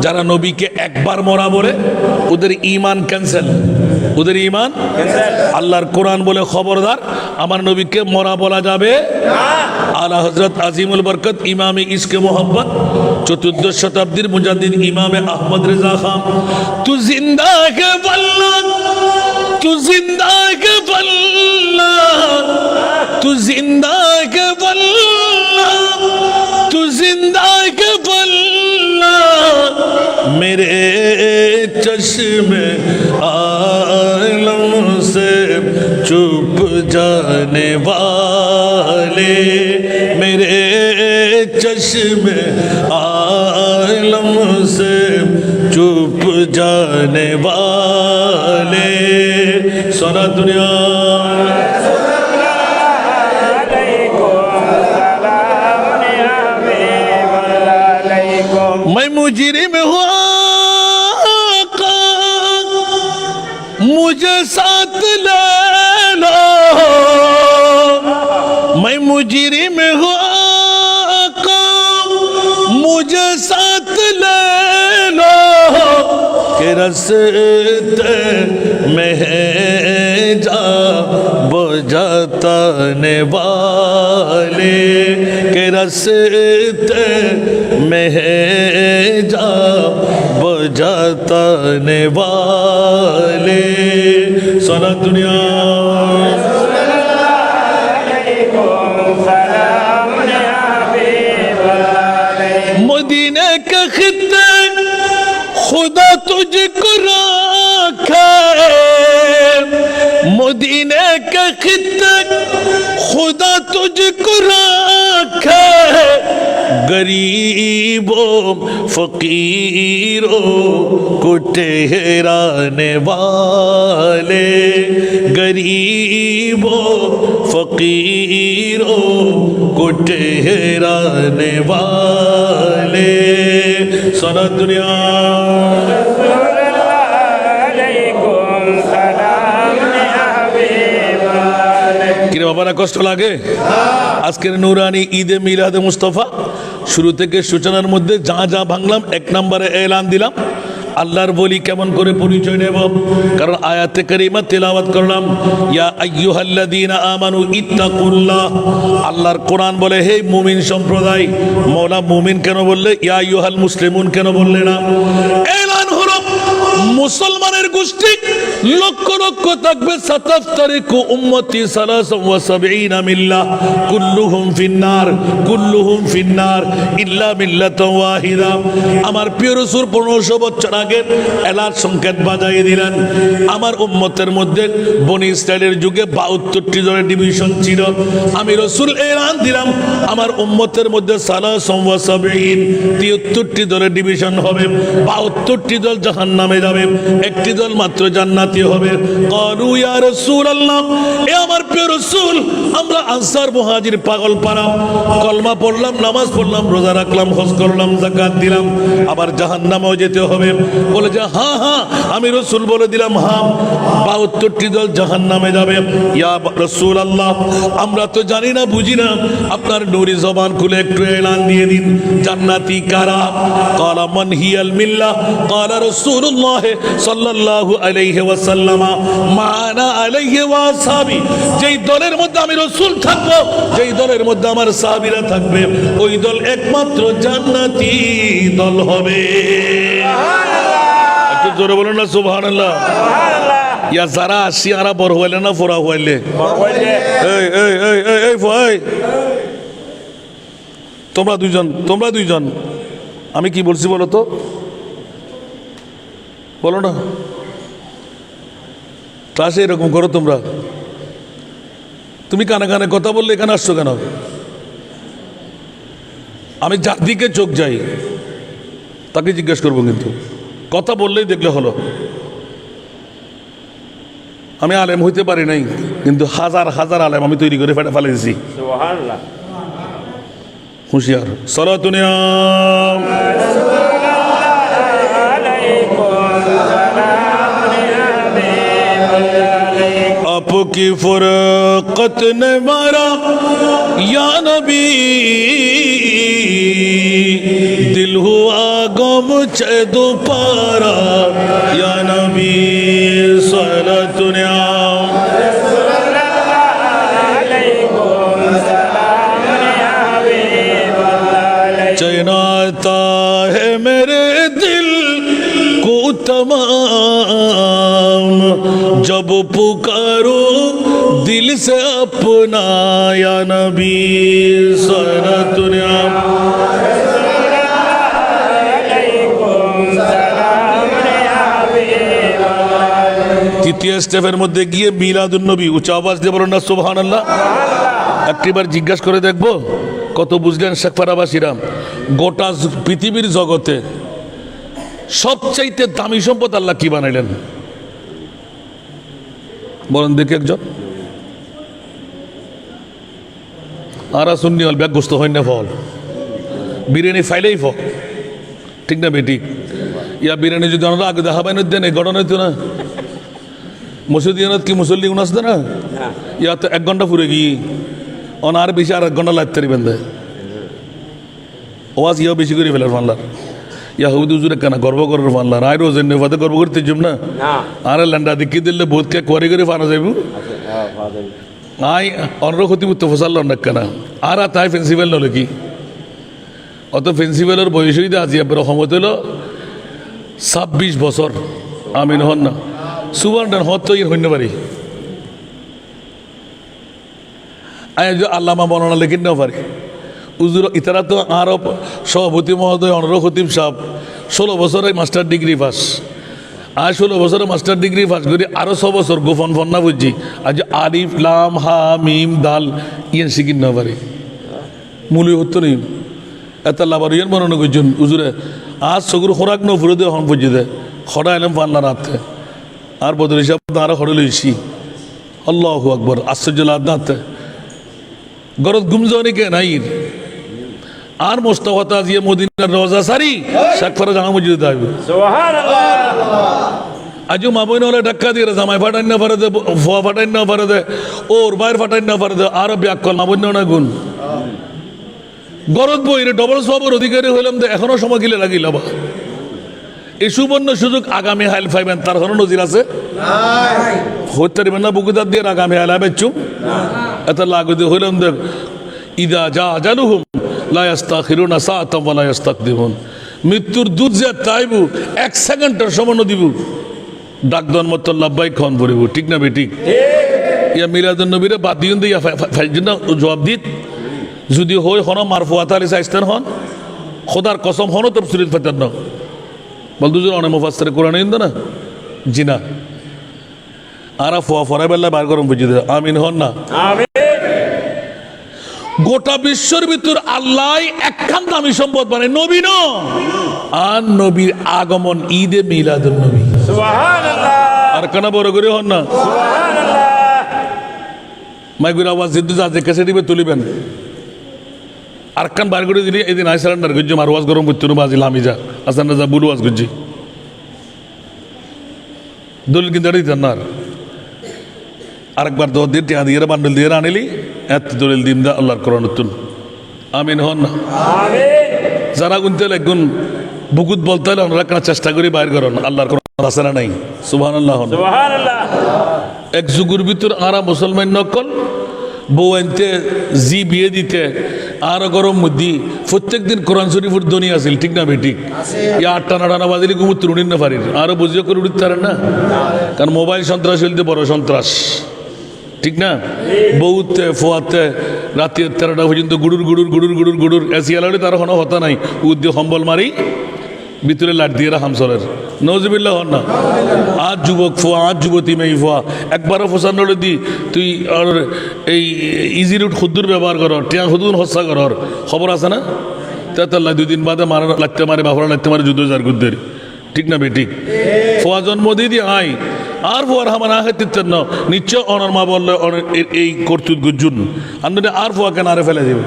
যারা নবীকে একবার মরা বলে ওদের ঈমান ক্যান্সেল, ওদের ঈমান আল্লাহর কোরআন বলে খবরদার, আমার নবীকে মরা বলা যাবে। আলা হযরত আজিমুল বরকত ইমামে ইশকে মোহাম্মদ 14 শতাব্দীর মুজাদ্দিদ ইমামে আহমদ রেজা খান, তু জিন্দা কে বল্লাহ, তু জিন্দা কে বল্লাহ, তু জিন্দা কে বল্লাহ, তু জিন্দা কে বল্লাহ, मेरे चश्मे आलम से चुप जाने वाले, मेरे चश्मे आलम से चुप जाने वाले। सारा दुनिया मैं मुजरिम हुआ, मुझे साथ ले लो, मैं मुजरिम हुआ, मुझे साथ ले लो, के रस्ते में जा बजाने वाले, के रस्ते में जा बजाने वाले। सारा दुनिया मदीने के खित्ते खुदा तुझको रखे, मदीने के खित्ते खुदा तुझको रखे, गरीबों फकीरों को ठहराने वाले, गरीबों फकीरों को ठहराने वाले। सारा दुनिया কষ্ট লাগে? আজকের নুরানি ঈদে মিলাদে মুস্তফা শুরু থেকে সূচনার মধ্যে যা যা ভাঙলাম, 1 নম্বরে এলান দিলাম আল্লাহর বলি কেমন করে পরিচয় নেব। কারণ আয়াতে কারিমা তেলাওয়াত করলাম, ইয়া আইয়ুহাল্লাযীনা আমানু ইত্তাকুল্লাহ। আল্লাহর কোরআন বলে হে মুমিন সম্প্রদায়। মওলা মুমিন কেন বললে? ইয়া আইয়ুহাল মুসলিমুন কেন বললে না? এলান হলো মুসলমানের গোষ্ঠী লক্ষ লক্ষ থাকবে, 77 উম্মতি 73 মিল্লাহ, কুল্লুহুম ফিন্নার, কুল্লুহুম ফিন্নার ইল্লা মিল্লাতান ওয়াহিদা। আমার প্রিয় রাসূল 1500 বছর আগে এলান সংকেত বাজাইয়ে দিলেন। আমার উম্মতের মধ্যে বনি ইসরাইলের যুগে 72টি দলের ডিভিশন ছিল। আমি রাসূল এলান দিলাম আমার উম্মতের মধ্যে 73টি দলের ডিভিশন হবে। 72টি দল জাহান্নামে যাবে, একটি দল মাত্র জান্নাতি হবে। ক্বালু ইয়া রাসূলুল্লাহ, এ আমার প্রিয় রাসূল, আমরা আনসার মুহাজির পাগল পারা, কলমা পড়লাম, নামাজ পড়লাম, রোজা রাখলাম, হজ করলাম, যাকাত দিলাম, আবার জাহান্নামেও যেতে হবে। বলে যে হ্যাঁ হ্যাঁ, আমি রাসূল বলে দিলাম হ্যাঁ, 72টি দল জাহান্নামে যাবে। ইয়া রাসূলুল্লাহ, আমরা তো জানি না, বুঝি না, আপনার নূরি জবান খুলে একটু এলান দিয়ে দিন, জান্নাতি কারা? ক্বালা মান হিয়াল মিল্লাহ? ক্বালা রাসূলুল্লাহ সাল্লাল্লাহু আলাইহি ওয়াসাল্লাম মানা আলাইহি ওয়া আসহাবি। যেই দলের মধ্যে আমি রাসূল থাকবো, যেই দলের মধ্যে আমার সাহাবীরা থাকবে, ওই দল একমাত্র জান্নাতি দল হবে। একটু জোরে বলুন না সুবহানাল্লাহ। ইয়া যারা আসি আরা বড় হইলে না ফোরা হইলে? এই এই এই এই এই ভাই, তোমরা দুইজন আমি কি বলছি বলো তো, বলো না। ক্লাসে এরকম করো তোমরা। তুমি কানে কানে কথা বললে এখানে আসছো কেন? আমি যার দিকে চোখ যাই তাকে জিজ্ঞেস করবো, কিন্তু কথা বললেই দেখলে হলো। আমি আলেম হইতে পারি নাই, কিন্তু হাজার হাজার আলেম আমি তৈরি করে ফেলেছি। সুবহানাল্লাহ। হুঁশিয়ার সলাতুনিয়া आपकी फुरकत ने मारा या नबी, दिल हुआ गम चे दोपारा या नबी सलातुनिया। चैनाता है मेरे दिल को तमाम, जब पुकारो दिल से अपना या नबी सलातुनिया। তৃতীয় স্টেপের মধ্যে গিয়ে মিলাদুন নবী, উচ্চ আওয়াজ দিয়ে বলুন না সুবহানাল্লাহ। একটিবার জিজ্ঞাসা করে দেখবো কত বুঝলেন শেখপাড়াবাসীরা। গোটা পৃথিবীর জগতে সবচাইতে দামি সম্পদ আল্লাহ কি বানাইলেন বলেন দেখি একজন। আরা শুননি হল ব্যাগগ্রস্ত হয় না ফল, বিরিয়ানি ফাইলেই ফল, ঠিক না বেটি? ইয়া বিরিয়ানি যদি আমরা আগে দেখা পাইন দেন এই ঘটনা হইতো না। মসজিদ কি মুসল্লি উনাস না, ইয়া তো 1 ঘন্টা ফুরে গিয়ে অনার বেশি আর 1 ঘন্টা লাগতে পারি বেঁধে ওয়াজ ইয়াও বেশি করে ফেলার ফানলার। ইয়া হুদ হুজুরে কেনা গর্ব করার ফানলার, আয় রোজ নেফাতে গর্ব করতে যাম না। আর ল্যান্ডা দেখি দিলে বহুত কে করে করে ফানা যাইব। আয় অনর ক্ষতি করতে ফসাল না কেনা আর তাই প্রিন্সিপাল নলে কি অত প্রিন্সিপালের বয়স হইতে আজি আপনার সময় হইল 26 বছর। আমিন হন না সুবান হত হইতে পারি। আল্লামা বর্ণনা লেখিন না পারি উজুর ইতারা তো আরও সভাপতি মহোদয় অনর খতিব সাহেব 16 বছরে মাস্টার ডিগ্রি পাস। আর 16 বছরে মাস্টার ডিগ্রি পাস করি আরও 6 বছর গোপন ফন্না বুঝছি। আজ আলিফ লাম হা মিম দাল ইয়েন শিখিন না পারি মূল্য হতো নেই এত লাভার ইয়েন মনে করছেন উজুরে আজ সগুর খোরাক ন ফুরে দিয়ে হন বুঝি দে খরা এলাম পান্না রাতে আর বদল হিসাব আরও খড়ে লইছি। আল্লাহ আকবর আশ্চর্য লাভ নাতে গরজ গুমজনি কে নাই আর মোস্তফা জিয়া মদিনার রওজা সারি শেখপাড়া জামা মসজিদে আসবে। সুবহানাল্লাহ। আজও মা বোন হলে ধাক্কা দিয়ে জামাই ফাটাই না পারে দে, ফোয়া ফাটাই না পারে দে, ওর বাইর ফাটাই না পারে দে, আরো ব্যাক কল মা বোন না গুণ গরজ বই রে ডবল সবর অধিকারী হইলাম দে, এখনো সময় গিলে লাগিল বা এই সুবর্ণ সুযোগ আগামী হাইল পাইবেন তার কোনো নজির আছে হইতে পারবেন না বুকুদার দিয়ে আগামী হাইল বেচুম এত লাগুদি হইলাম দে ইদা যা জানুহুম লা ইস্তাখিরুনা সাআতাম ওয়া লা ইস্তাকদিমুন মৃত্যুর দুধ যে তাইবু এক সেকেন্ডের সময় দিব ডাক দন মত লাব্বাই খন পড়িব ঠিক না বেঠিক ইয়া মিলাদুন নবীরে বাদ দিন দিয়া ফাইজনা জবাব দিত যদি হয় হন মারফুয়াত আলী সাইস্তান হন খোদার কসম হন তাফসীরুল ফাতান না বল দুজন অনেক মুফাসসির কোরআন ইন্দ না জি না আরা ফুয়া ফরাই বেলা বার গরম বুঝি দে আমিন হন না আমিন গোটা বিশ্বর ভিতর আল্লাহ একখান দামি সম্পদ মানে নবী ন আর নবীর আগমন ঈদে মিলাদুন নবী সুবহানাল্লাহ আর কানা বড় করে হন না সুবহানাল্লাহ মাইগুর আওয়াজ জিদ্দু যা দেখে দিবে তুলিবেন আর কান বার করে দিলি এদিন আই সারান্ডার গুজ্জি মার ওয়াজ গরম করতে বাজিল আমি যা আসান যা বুলু ওয়াজ গুজ্জি দলিল কিন্তু এটা দিতেন না আরেকবার দোয়া দিয়ে টিয়া দিয়ে বান্ডল দিয়ে আনিলি এত দলিল দিম দা আল্লাহর কোরআন নতুন আমিন হন না আমিন যারা গুনতে লাগুন বুকুত বলতে হলে ওনারা কেন চেষ্টা করি বাইর করুন আল্লাহর কোরআন আছে না নাই সুবহানাল্লাহ হন সুবহানাল্লাহ এক যুগের ভিতর আরা মুসলমান নকল বউ আনতে জি বিয়ে দিতে আরো গরম মুদি প্রত্যেক দিন কোরআন শরীফের ধ্বনি আসিল ঠিক না বেঠিক ইয়া আটটা নাড়ানা বাজিলে ঘুমুর তুরুনির না পারির আরো বুঝিয়ে করে উঠতে পারেন না কারণ মোবাইল সন্ত্রাস হইতে বড় সন্ত্রাস ঠিক না বউতে ফোয়াতে রাতে 13টা পর্যন্ত গুড়ুর গুড়ুর গুড়ুর গুড়ুর গুড়ুর এসিয়ালে তার কোনো হতা নাই উদ্যোগ সম্বল মারি ভিতরে লাট দিয়ে হামসলের নজবিল্লা হন না আজ যুবক ফোয়া আজ যুবতী মেয়ে ফোয়া একবারও ফোসান দি তুই আর এই ইজি রুট খুদ্দুর ব্যবহার কর টিয়া খুদুন হস্যা কর খবর আছে না তেতাল্লা 2 দিন বাদে মারা লাগতে মারে বাফরা লাগতে মারে যুদ্ধ যার গুদ্দের ঠিক না বেঠিক ফোয়া জন্ম দিয়ে দিয়ে আই আর ফোয়ার হামান আহেতেন না নিশ্চয় অনার মা বললে এই কর্তুত গুজুন আন্দোলনে আর ফোয়া কেন আরে ফেলে দেবে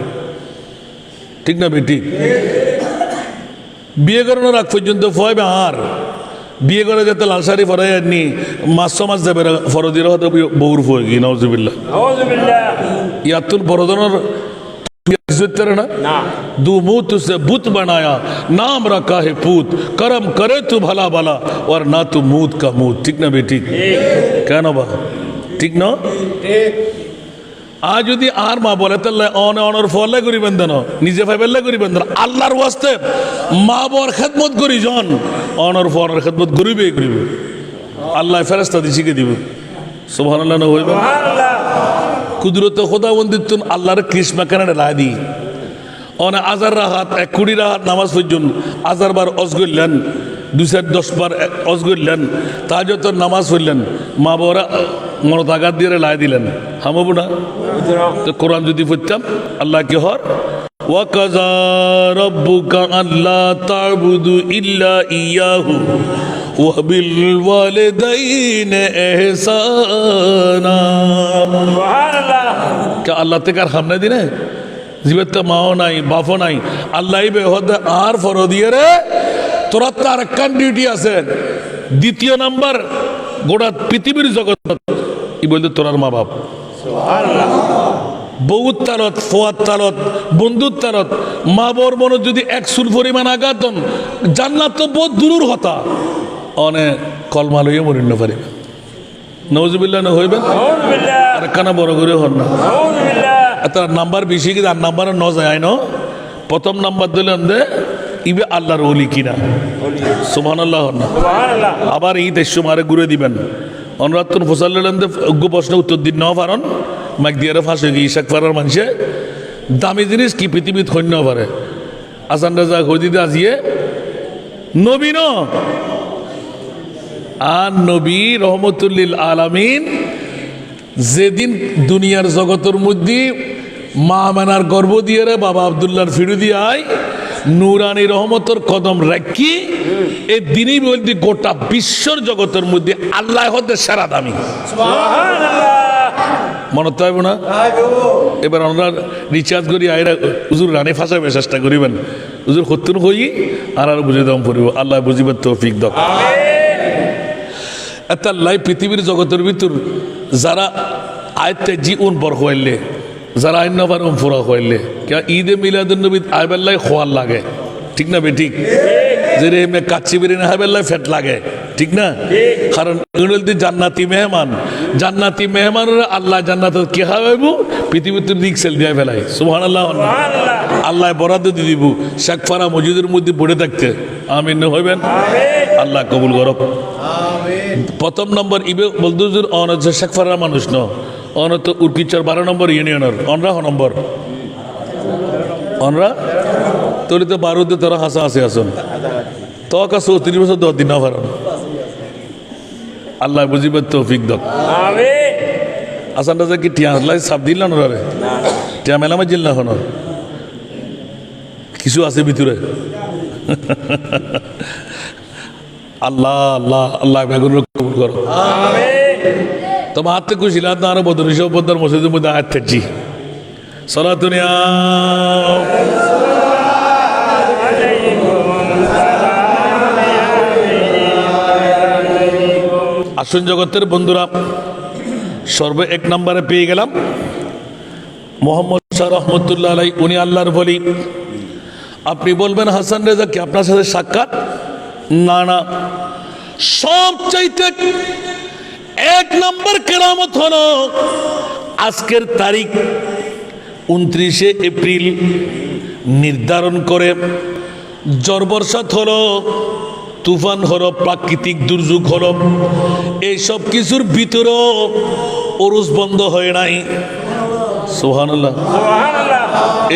ঠিক না বেঠিক বিয়ে করানোর আগ পর্যন্ত ফয়বে আর বিয়ে করে যাতে লাল শাড়ি ফরাই আনি মাস মাস যাবে ফরদির হতে বউর ফয় কি নওজুবিল্লাহ আউযুবিল্লাহ ইয়াতুল বরদনের ना না दू मुँह तुझसे बुत बनाया नाम रखा है पूत करम करे तू भला भला और ना तू मूत का मूत ठीक ना बेटी क्या ना बा ठीक ना आज यदि आर माँ बोले तो অনর ফলে করি বন্ধন নিজে ফাইবেল্লা করি বন্ধন আল্লাহর ওয়াস্তে মা বর খেদমত করি জন অনর ফনর খেদমত করিবে করিবে আল্লাহ ফেরেশতা দি শিখে দিব সুবহানাল্লাহ না হইবে সুবহানাল্লাহ কুদরত খোদাবন্দিত আল্লাহর কৃষ্মা কারণে রায় দি অনে আজার রাহাত 20 রাহাত নামাজ পর্যন্ত আজার বার অজ করলেন 210 বার অজ করলেন তাহাজ্জুদের নামাজ পড়লেন মা বরা মনত আঘাত দিয়ে লাই দিলেন হামবো না তো কোরআন যদি পড়তাম আল্লাহ কি হর ওয়াকাযা রাব্বুকা আল্লা তা'বুদু ইল্লা ইয়াহু ওয়া বিল ওয়ালিদাইনি ইহসানা সুবহানাল্লাহ কে আল্লাহ থেকে আর হামনে দিনে জীবের তো মাও নাই বাপও নাই আল্লাহ বেহদ আর ফরদিয়ে রে তোরা তার কান ডিউটি আছে দ্বিতীয় নাম্বার গোটা পৃথিবীর জগৎ ই বলতে তোরার মা বাপ বউর তালত ফোয়ার তালত বন্ধুর তালত মা বর মনে যদি 100 পরিমাণ আঘাতন জান্নাত তো বহুত দূর হতা অনে কলমা লইয়া মরিন্ন পারিবে নওজুবিল্লাহ না হইবেন আউযুবিল্লাহ আর কানা বড় করে হন না আউযুবিল্লাহ তার নাম্বার বেশি কিন্তু আর নাম্বার ন যায় না প্রথম নাম্বার দিলেন দে ইবে আল্লাহর ওলি কিনা সুবহানাল্লাহ না সুবহানাল্লাহ আবার এই দেশ মারে ঘুরে দিবেন অনুরাত্তন ফসল দিলেন দে অজ্ঞ প্রশ্ন উত্তর দিন নাও পারন মাইক দিয়ে ফাঁস হয়ে গিয়ে ইশাক পারার মানুষে দামি জিনিস কি পৃথিবীত হন্য পারে আসান রাজা হদিতে আজিয়ে নবী ন আর নবী রহমতুল্লিল আলামিন যেদিন দুনিয়ার জগতের মধ্যে মা মানার গর্ব দিয়ে রে বাবা আব্দুল্লাহর ফিরু দিয়ে আয় নুরানি রহমতর কদম রাখি এই দিনই বলতে গোটা বিশ্বর জগতের মধ্যে আল্লাহ হতে সারা দামি মনে তো না এবার আমরা রিচার্জ করি আইরা হুজুর রানে ফাঁসাবে চেষ্টা করিবেন হুজুর সত্যুর হই আর বুঝে দাম পড়িব আল্লাহ বুঝিবার তৌফিক দাও এত আল্লাহ পৃথিবীর জগতের ভিতর যারা আয়তে জীবন বর হইলে যারা আইন নবার ফুরা হইলে কেউ ঈদে মিলাদুন নবী আইবেল্লাই খোয়ার লাগে ঠিক না বে ঠিক যে রে মে কাচ্চি বিরিয়ানি হাইবেল্লাই ফেট লাগে ঠিক না কারণ ইউনুলদি জান্নাতি মেহমান আল্লাহ জান্নাত কি হাইব পৃথিবীতে রিক্সেল দিয়ে ফেলাই সুবহানাল্লাহ আল্লাহ বরাদ্দ দিয়ে দিব শেখ ফারা মসজিদের মধ্যে পড়ে থাকতে আমিন হইবেন আল্লাহ কবুল করক প্রথম নম্বর ইবে বলদুজুর অন হচ্ছে শেখ ফারার মানুষ ন অন তো উর্কিচার 12 নম্বর ইউনিয়নের অনরা নম্বর অনরা তোর তো 12 তোরা হাসা হাসি আসুন তো কা 34 বছর 10 দিন না ফারান আল্লাহ বুঝিবে তৌফিক দাও আমিন আসান রাজা কি টিয়া আসলাই সাব দিল না রে টিয়া মেলামা জিল না হন কিছু আছে ভিতরে আল্লাহ আল্লাহ আল্লাহ বেগুন কবুল করো তোমার হাতে খুশি না আরো বদর হিসেবে বদার মসজিদের মধ্যে আয়াত থাকছি সালাতুনিয়া আসুন জগতের বন্ধুরা সর্ব এক নম্বরে পেয়ে গেলাম মোহাম্মদ শাহ রহমতুল্লাহ আলাই উনি আল্লাহর বলি আপনি বলবেন হাসান রেজা কি আপনার সাথে সাক্ষাৎ না না সবচাইতে এক নম্বর কেরামত হলো আজকের তারিখ 29শে এপ্রিল নির্ধারণ করে ঝড় বর্ষা হলো তুফান হলো প্রাকৃতিক দুর্যোগ হলো এইসব কিছুর ভিতরেও ওরস বন্ধ হয় নাই সুবহানাল্লাহ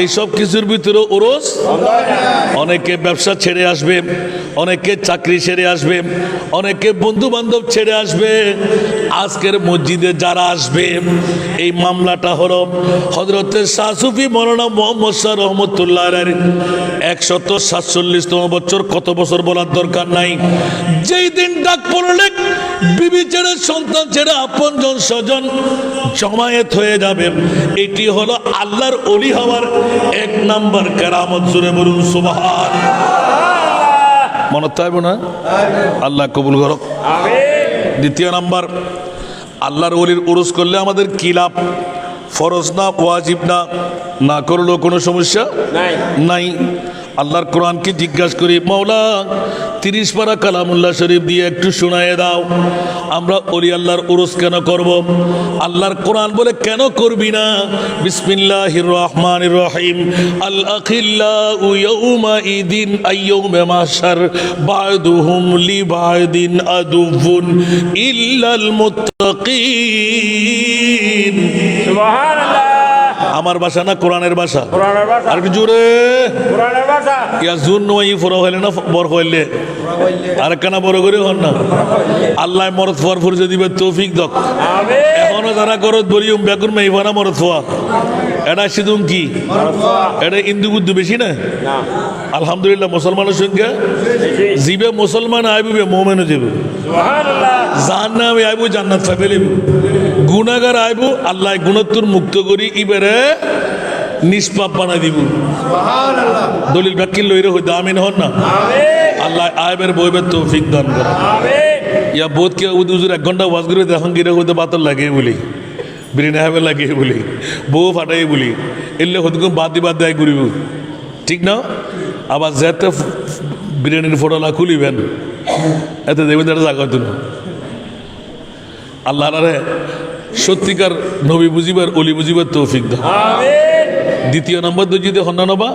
এইসব কিছুর ভিতরে ওরস অনেকে ব্যবসা ছেড়ে আসবে অনেকে চাকরি ছেড়ে আসবে অনেকে বন্ধু বান্ধব ছেড়ে আসবে আজকের মসজিদে যারা আসবে এই মামলাটা হলো হযরতের শাহ সুফি মৌলানা মোহাম্মদ শাহ রহমতুল্লাহ এর 147তম বছর কত বছর বলার দরকার নাই যেই দিন ডাক পড়লে বিবি ছেড়ে সন্তান ছেড়ে আপনজন স্বজন জমায়েত হয়ে যাবে এটি হলো আল্লাহর ওলি হওয়ার এক নাম্বার কেরামত জুড়ে বলুন সুবহানাল্লাহ মনে থাকবে না আল্লাহ কবুল করো দ্বিতীয় নাম্বার আল্লাহর ওলির উরুস করলে আমাদের কি লাভ ফরজ না ওয়াজিব না না করলেও কোনো সমস্যা নাই আল্লাহর কোরআনকে জিজ্ঞাসা করি মাওলা 30 পারা কালামুল্লাহ শরীফ দিয়ে একটু শোনায়ে দাও আমরা ওলি আল্লাহর উরুস কেন করব আল্লাহর কোরআন বলে কেন করবি না বিসমিল্লাহির রহমানির রহিম আল আখিল্লাউ ইয়াউমা ইদিন আইয়াউমে মাশার বা'দুহুম লি বা'দিন আদুবুন ইল্লাল মুত্তাকিন সুবহানাল্লাহ আমার ভাষা না কোরআনের ভাষা আর কি জোরে কোরআনের ভাষা ইয়া জুন নয় ফরো হইলে না বর হইলে আর কেন বড় করে হন না আল্লাহ মরদ ফর ফুরজে দিবে তৌফিক দাও আমিন এখনো যারা করত বলিউম বেকুন মাইফানা মরদ ফোয়া এটা সিদুম কি এটা হিন্দু বুদ্ধ বেশি না আলহামদুলিল্লাহ মুসলমানের সংখ্যা জিবে মুসলমান আইবে মুমিনও যাবে সুবহানাল্লাহ জান্নাতে আইবো জান্নাত পাবে গুনাহগার আইবো আল্লাহ গুনাহতুর মুক্ত করি ইবারে নিষ্পাপ বানাই দিব সুবহানাল্লাহ দলিল বাকিল লইরে হই আমিন হন না আমিন আল্লাহ আইবের বইবে তৌফিক দান করে আমিন ইয়া বোধ কে হুজুর 1 ঘন্টা ওয়াজ করে দেখুন গিরে হইতে বাতল লাগে বলি বিরিনা হবে লাগে বলি বউ ফাটাই বলি এলে হদকম বাদ দেয় করিব ঠিক না আবার যেতে বিরিয়ানির ফটোলা খুলিবেন এতে দেবেন একটা জায়গা তুল আল্লাহ রে সত্যিকার নবী বুঝিবার অলি বুঝিবার তৌফিক দাও আমিন দ্বিতীয় নম্বর যদি হন্নানবা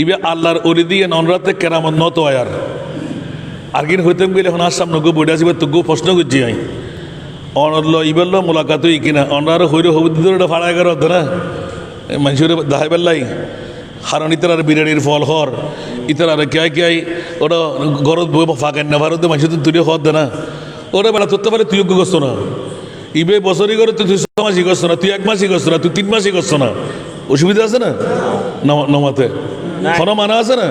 ইবে আল্লাহর অলি দিয়ে ননরাতে কেরামত নত আয়ার আর কিন হইতাম গেলে এখন আসাম নগো বইটা আসিবার তো গো প্রশ্ন করছি আমি অনরল ইবেল মোলাকাত কিনা অনার হইর হবিদের ফাড়া এগারো হতো না মানুষের দাহাই বেল্লাই কারণ ইতার বিরিয়ানির ফল হর ইতার কে কে ওটা গরত বই ফাঁকেন না ভারতে মানুষ তো তুই হত না ওরা বেলা ধরতে পারে তুই করছো না ইবে বছরই করে তুই 6 মাসই করছো না তুই 1 মাসই করছো না তুই 3 মাসই করছো না অসুবিধা আছে না নমাতে হন মানা আছে না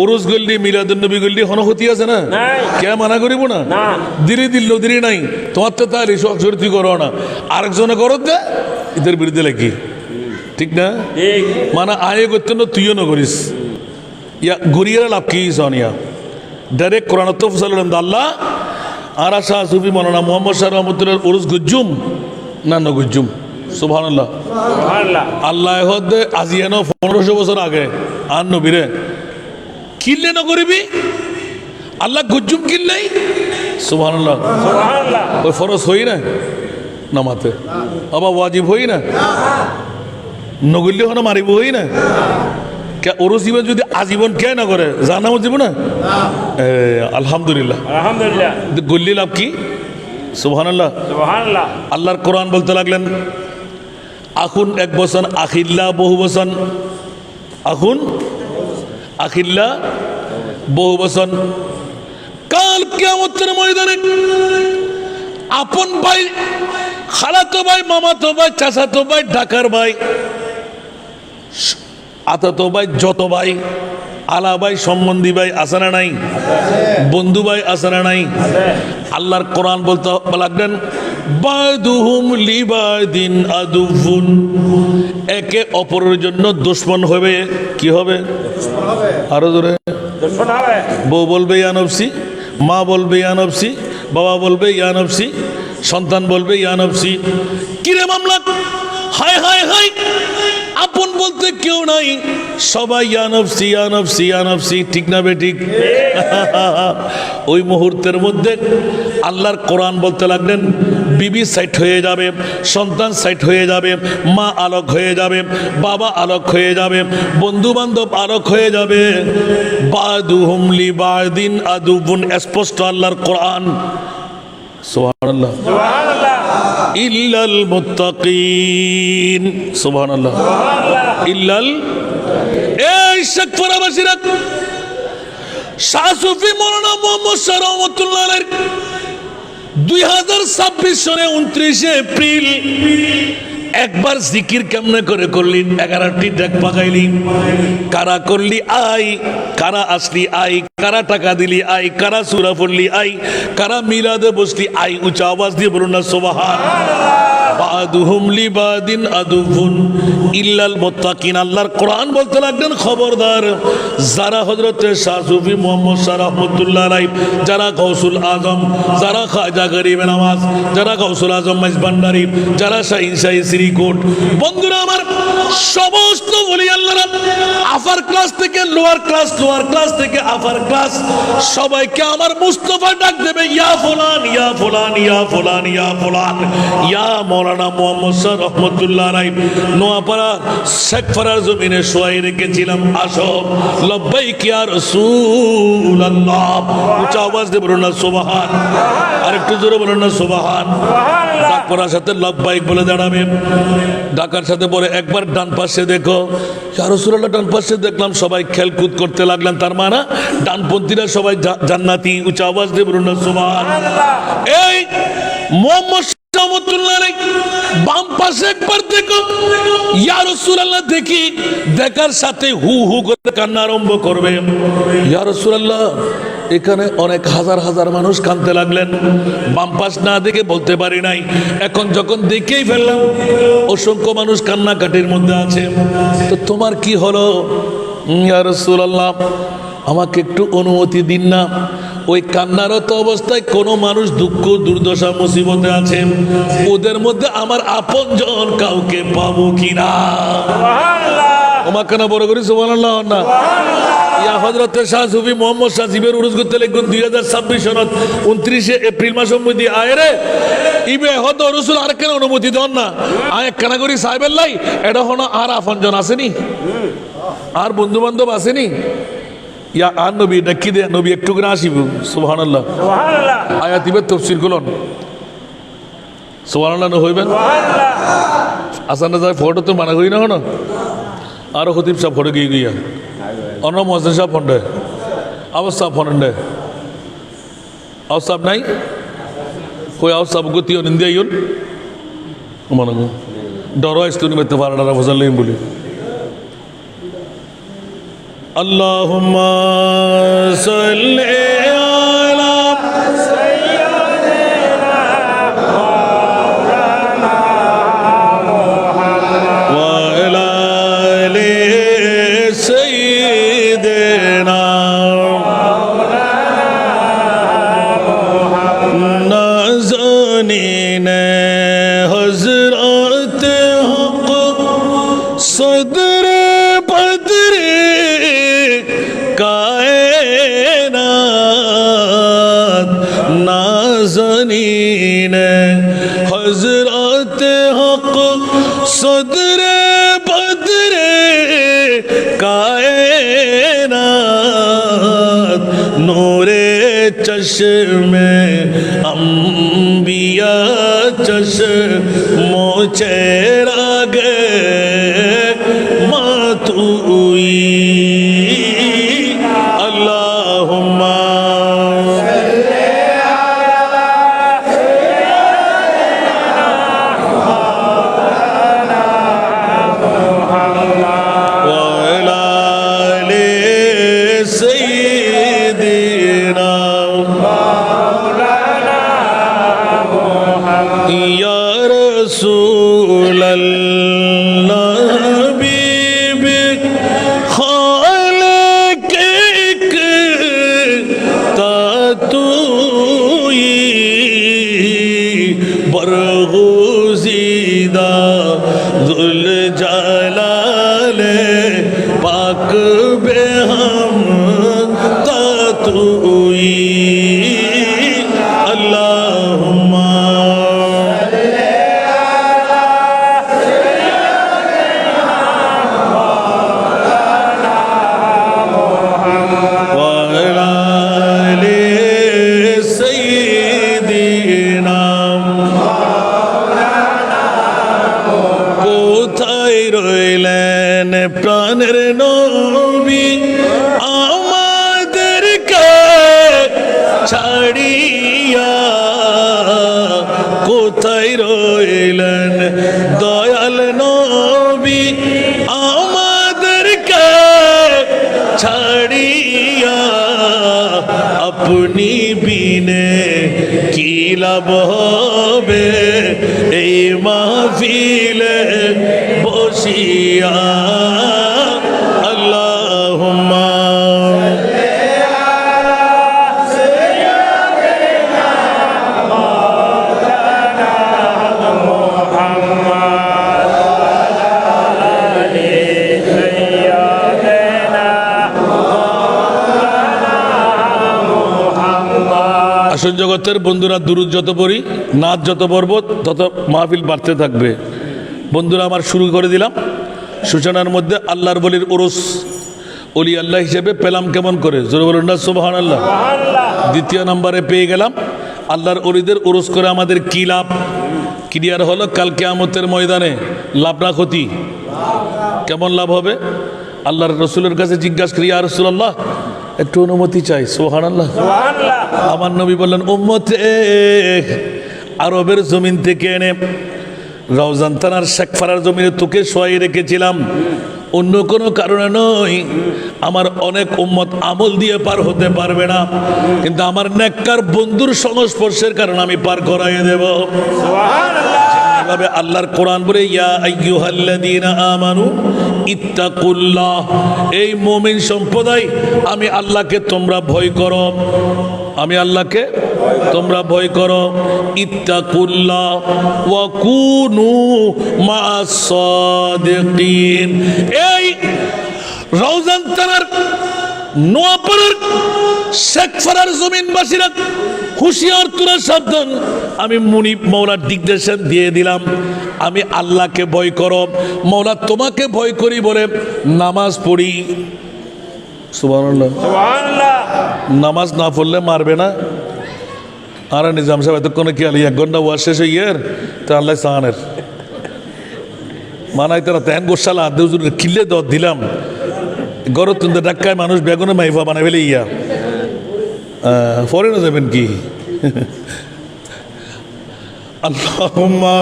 উরুস গল্লি মিলাদুন নবী গল্লি হন হতি আছে না কে মানা করিব না দিলি দিল দিলি নাই তোমার তো তাই সব তুই করো না আরেকজনে করত দে এদের বিরুদ্ধে লাগি ঠিক না মানে আয়ে করতে না তুইও না করিস ইয়া ঘুরিয়ে লাভ কি সনিয়া ডাইরেক্ট কোরআন তো ফসল আল্লাহ আর শাহ সুফি মৌলানা মোহাম্মদ শাহ রহমতুল্লাহ উরুস গুজ্জুম না ন গুজ্জুম সুবহানাল্লাহ সুবহানাল্লাহ আল্লাহ হদে আজি এনো 1500 বছর আগে আর নবীরে কিনলে না করিবি আল্লাহ গুজ্জুম কিনলেই সুবহানাল্লাহ সুবহানাল্লাহ ওই ফরজ হই না নামাতে আবার ওয়াজিব হই না নগল্য হন মারিব হই না কে ওরসিবে যদি আজীবন কে না করে জানা যাব না আলহামদুলিল্লাহ আলহামদুলিল্লাহ গল্লি লাভ কি সুবহানাল্লাহ সুবহানাল্লাহ আল্লাহর কোরআন বলতে লাগলেন আখুন এক বচন আখিল্লা বহু বচন আখুন আখিল্লা বহু বচন কাল কিয়ামতের ময়দানে আপন ভাই খালাতো ভাই মামাতো ভাই চাচাতো ভাই ঢাকার ভাই আতাতো ভাই যত ভাই আলা ভাই সম্বন্ধী ভাই আছে না নাই বন্ধু ভাই আছে না নাই আল্লাহর কোরআন বলতে লাগলেন বাদুহুম লিবাদিন আদুফুন একে অপরের জন্য দুশমন হবে কি হবে আরো জোরে দুশমন হবে বউ বলবে ইয়া নফসি মা বলবে ইয়া নফসি বাবা বলবে ইয়া নফসি সন্তান বলবে ইয়া নফসি কিরে মামলা হায় হায় হায় আপন বলতে কেউ নাই সবাই ইয়া নফসি ইয়া নফসি ইয়া নফসি ঠিক না বে ঠিক ওই মুহূর্তের মধ্যে আল্লাহর কোরআন বলতে লাগলেন বিবি সাইট হয়ে যাবে সন্তান সাইট হয়ে যাবে মা আলোক হয়ে যাবে বাবা আলোক হয়ে যাবে বন্ধু বান্ধব আলোক হয়ে যাবে বাদুহুম লিবাদিন আদুবুন স্পষ্ট আল্লাহর কোরআন সুবহানাল্লাহ সুবহানাল্লাহ ইল্লাল মুত্তাকিন সুবহানাল্লাহ ইল্লাল এই শেখপুরাবাসীরা শাহ সুফি মৌলানা মোহাম্মদ শাহ রহমতুল্লাহ আলাইহির 2026 সনে 29 এপ্রিল একবার জিকির কেমনে করে করলি 11টি ডাক পাকাইলি কারা করলি আই কারা আসলি আই কারা টাকা দিলি আই কারা সূরা পড়লি আই কারা মিলাদে বসলি আই উচ্চ আওয়াজ দিয়ে বলুন না সুবহানাল্লাহ বাদুহুম লিবাদিন আদুফুন ইল্লাল মুত্তাকিন আল্লাহর কোরআন বলতে লাগলেন খবরদার যারা হযরতে শাহ সুফি মুহাম্মদ শাহ রহমাতুল্লাহ আলাইহি যারা গাউসুল আজম যারা খাজা গরিব নওয়াজ যারা গাউসুল আজম মজবান্ডারি যারা শাহিন শাহী শ্রীকোট বন্ধুরা আমার সমস্ত ওলি আল্লাহরা আফার ক্লাস থেকে লোয়ার ক্লাস থেকে আফার ক্লাস সবাইকে আমার মুস্তাফা ডাক দেবে ইয়া ফুলান ইয়া ফুলান ইয়া ফুলান ইয়া ফুলান ইয়া মৌলানা মোহাম্মদ শাহ রহমতুল্লাহ আলাইহি নোয়াপাড়া শেখপাড়ার জমিনে শোয়াই রেখেছিলাম আসো লব্বাইক ইয়া রাসূলুল্লাহ উচ্চ আওয়াজ দিয়ে বলুন না সুবহান আর একটু জোরে বলুন না সুবহান ডাক পড়ার সাথে লব্বাইক বলে দাঁড়াবে ডাকার সাথে পরে একবার ডান পাশে দেখো ইয়া রাসূলুল্লাহ ডান পাশে দেখলাম সবাই খেলকুদ করতে লাগলেন তার মানে ডানপন্থীরা সবাই জান্নাতি উচ্চ আওয়াজ দিয়ে বলুন না সুবহান এই মোহাম্মদ বাম পাশে একবার দেখো ইয়া রাসূলুল্লাহ দেখি দেখার সাথে হু হু করে কান্না আরম্ভ করবে ইয়া রাসূলুল্লাহ এখানে অনেক হাজার হাজার মানুষ কাঁদতে লাগলেন বাম পাশ না দেখে বলতে পারি নাই এখন যখন দেখেই ফেললাম অসংখ্য মানুষ কান্নাকাটির মধ্যে আছে তো তোমার কি হলো ইয়া রাসূলুল্লাহ আমাকে একটু অনুমতি দিন না ওই কান্নারত অবস্থায় কোনো মানুষ দুঃখ দুর্দশা মুসিবতে আছে ওদের মধ্যে আমার আপনজন কাউকে পাবো কিনা ওমাকে না বড় করি সুবহানাল্লাহ না ইয়া হযরতে শাহ সুফি মোহাম্মদ শাহ জিবের উরুস করতে লিখুন 2026 সনত 29 এপ্রিল মাসের মধ্যে আয় রে ইবে হদ রাসূল আর কেন অনুমতি দেন না আয় কেন করি সাহেবের লাই এটা হলো আর আপনজন আসেনি আর বন্ধু বান্ধব আসেনি ইয়া আর নবী ডাকি দে নবী একটু করে আসিব সুবহানাল্লাহ সুবহানাল্লাহ আয়াতিবে তাফসীর করুন সুবহানাল্লাহ না হইবেন আসান না যায় ফটো তো মানা করি না হনো আর খতিব সাহেব ফটো গিয়ে গিয়া অন্য মহাজন সাহেব ফন্ডে আওয়াজ সাহেব ফন্ডে আওয়াজ সাহেব নাই কই আওয়াজ সাহেব গতি নিন্দে আইন মানে ডর আইস্তুনি মেতে পারাডারা ফজল লইম বলি اللهم صل على سيدنا مولانا محمد وعلى آل سيدنا नाज़नीन हज़रत हक़ सदर बदर कायनात नाज़नीन हज़रत हक़ सदर बदर कायनात नूरे चश्मे अंबिया चश्मो चेहरा गे मातुई अल्लाहुम्मा वअला आले सय्यिदिना या रसूल अल्लाह हबीबी खालिक तातुई बरगुज़ीदा ज़ुल जलाले पाक बेहम तातुई अल्लाहुम्मा वअला आले सय्यिदिना কোথায় রইলেন প্রাণের নবী আমাদেরকে ছাড়িয়া কোথায় রইলেন দয়াল নবী আমাদেরকে ছাড়িয়া আপনি বিনে কি লাভ হবে এই মাহফিলে বসিয়া আল্লাহুম্মা আসল জগতের বন্ধুরা দুরূদ যত পড়ি নাচ যত পড়ব তত মাহফিল বাড়তে থাকবে। বন্ধুরা আমার শুরু করে দিলাম সূচনার মধ্যে আল্লাহর বলির ওরস অলি আল্লাহ হিসেবে পেলাম কেমন করে জোরে বলুন না সুবহানাল্লাহ। দ্বিতীয় নম্বরে পেয়ে গেলাম আল্লাহর অলিদের ওরস করে আমাদের কি লাভ ক্লিয়ার হলো কাল কিয়ামতের ময়দানে লাভ না ক্ষতি কেমন লাভ হবে আল্লাহর রসুলের কাছে জিজ্ঞাসা করি ইয়া রাসূলুল্লাহ একটু অনুমতি চাই সুবহানাল্লাহ। আমার নবী বললেন উম্মতে আরবের জমিন থেকে এনে রওজান থানার শেখপাড়ার জমিনে তোকে শোয়াই রেখেছিলাম অন্য কোনো কারণে নয়। আমার অনেক উম্মত আমল দিয়ে পার হতে পারবে না কিন্তু আমার নেককার বন্ধুর সংস্পর্শের কারণে আমি পার করাইয়ে দেব। এভাবে আল্লাহর কোরআন বলে ইয়া আইয়ুহাল্লাযীনা আমানু ইত্তাকুল্লাহ এই মুমিন সম্প্রদায় আমি আল্লাহকে তোমরা ভয় করো আমি আল্লাহকে তোমরা ভয় করো ইত্তাকুল্লাহ ওয়া কুনু মা'আস সাদিকিন। এই রওজান থানার নোয়াপাড়ার শেখপাড়ার জমিনবাসীরা হুঁশিয়ার তোরা সাবধান আমি মুনিব মওলার দিগদেশন দিয়ে দিলাম আমি আল্লাহকে ভয় করো মওলা তোমাকে ভয় করি বলে নামাজ পড়ি সুবহানাল্লাহ সুবহানাল্লাহ। নামাজ না পড়লে মারবে না আর নিজাম সাহেব এতক্ষণে কি আলি 1 ঘন্টা ওয়াজ শেষ হইয়ার তা আল্লাহ সাহানের মানাই তারা তেন গোসালা আদুজুর কিল্লে দর দিলাম গরত তুন্দে ডাক্কায় মানুষ বেগুনে মাইফা বানাই ফেলে ইয়া ফরেন যাবেন কি আল্লাহুম্মা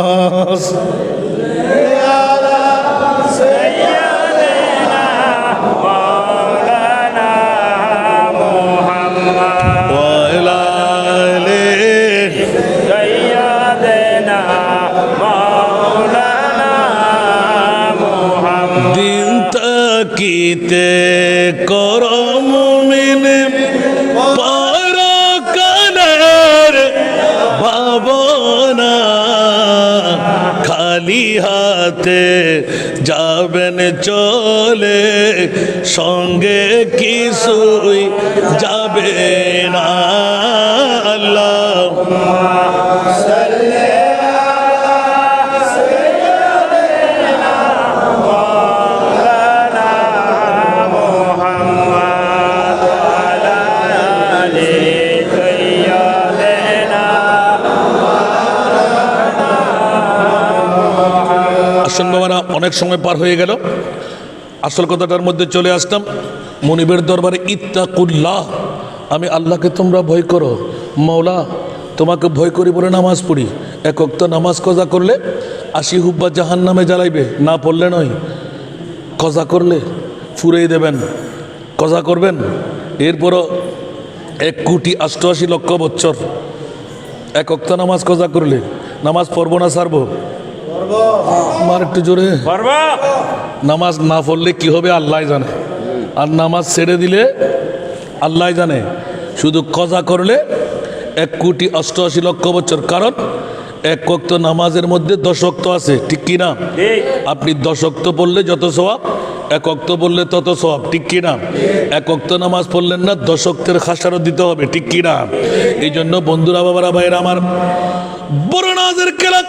কিতে করো মুমিন পরকালের ভাবনা খালি হাতে যাবেন চলে, সঙ্গে কিছুই যাবে না। আল্লাহ আসুন বাবারা, অনেক সময় পার হয়ে গেল, আসল কথাটার মধ্যে চলে আসলাম। মনিবের দরবারে ইত্তাকুল্লাহ, আমি আল্লাহকে তোমরা ভয় করো। মৌলা তোমাকে ভয় করি বলে নামাজ পড়ি। এক ওয়াক্ত নামাজ কজা করলে 80 হুব্বা জাহান নামে জ্বালাইবে, না পড়লে নয়। কজা করলে ফুরাই দেবেন, কজা করবেন। এরপরও 1,88,00,000 বছর এক ওয়াক্ত নামাজ কজা করলে নামাজ পড়বো না ছাড়বো? আমার একটু জোরে। নামাজ না পড়লে কি হবে আল্লাহ জানে, আর নামাজ ছেড়ে দিলে আল্লাহ জানে। শুধু কজা করলে 1,88,00,000 বছর। কারণ এক ওয়াক্ত নামাজের মধ্যে 10 ওয়াক্ত আছে, ঠিক কি না? আপনি 10 ওয়াক্ত পড়লে যত সওয়াব, এক ওয়াক্ত পড়লে তত সওয়াব, ঠিক কি না? এক ওয়াক্ত নামাজ পড়লেন না, 10 ওয়াক্তের খাসারত দিতে হবে, ঠিক কি না? এই জন্য বন্ধুরা, বাবারা, ভাইরা আমার, বড় নাজের খেলা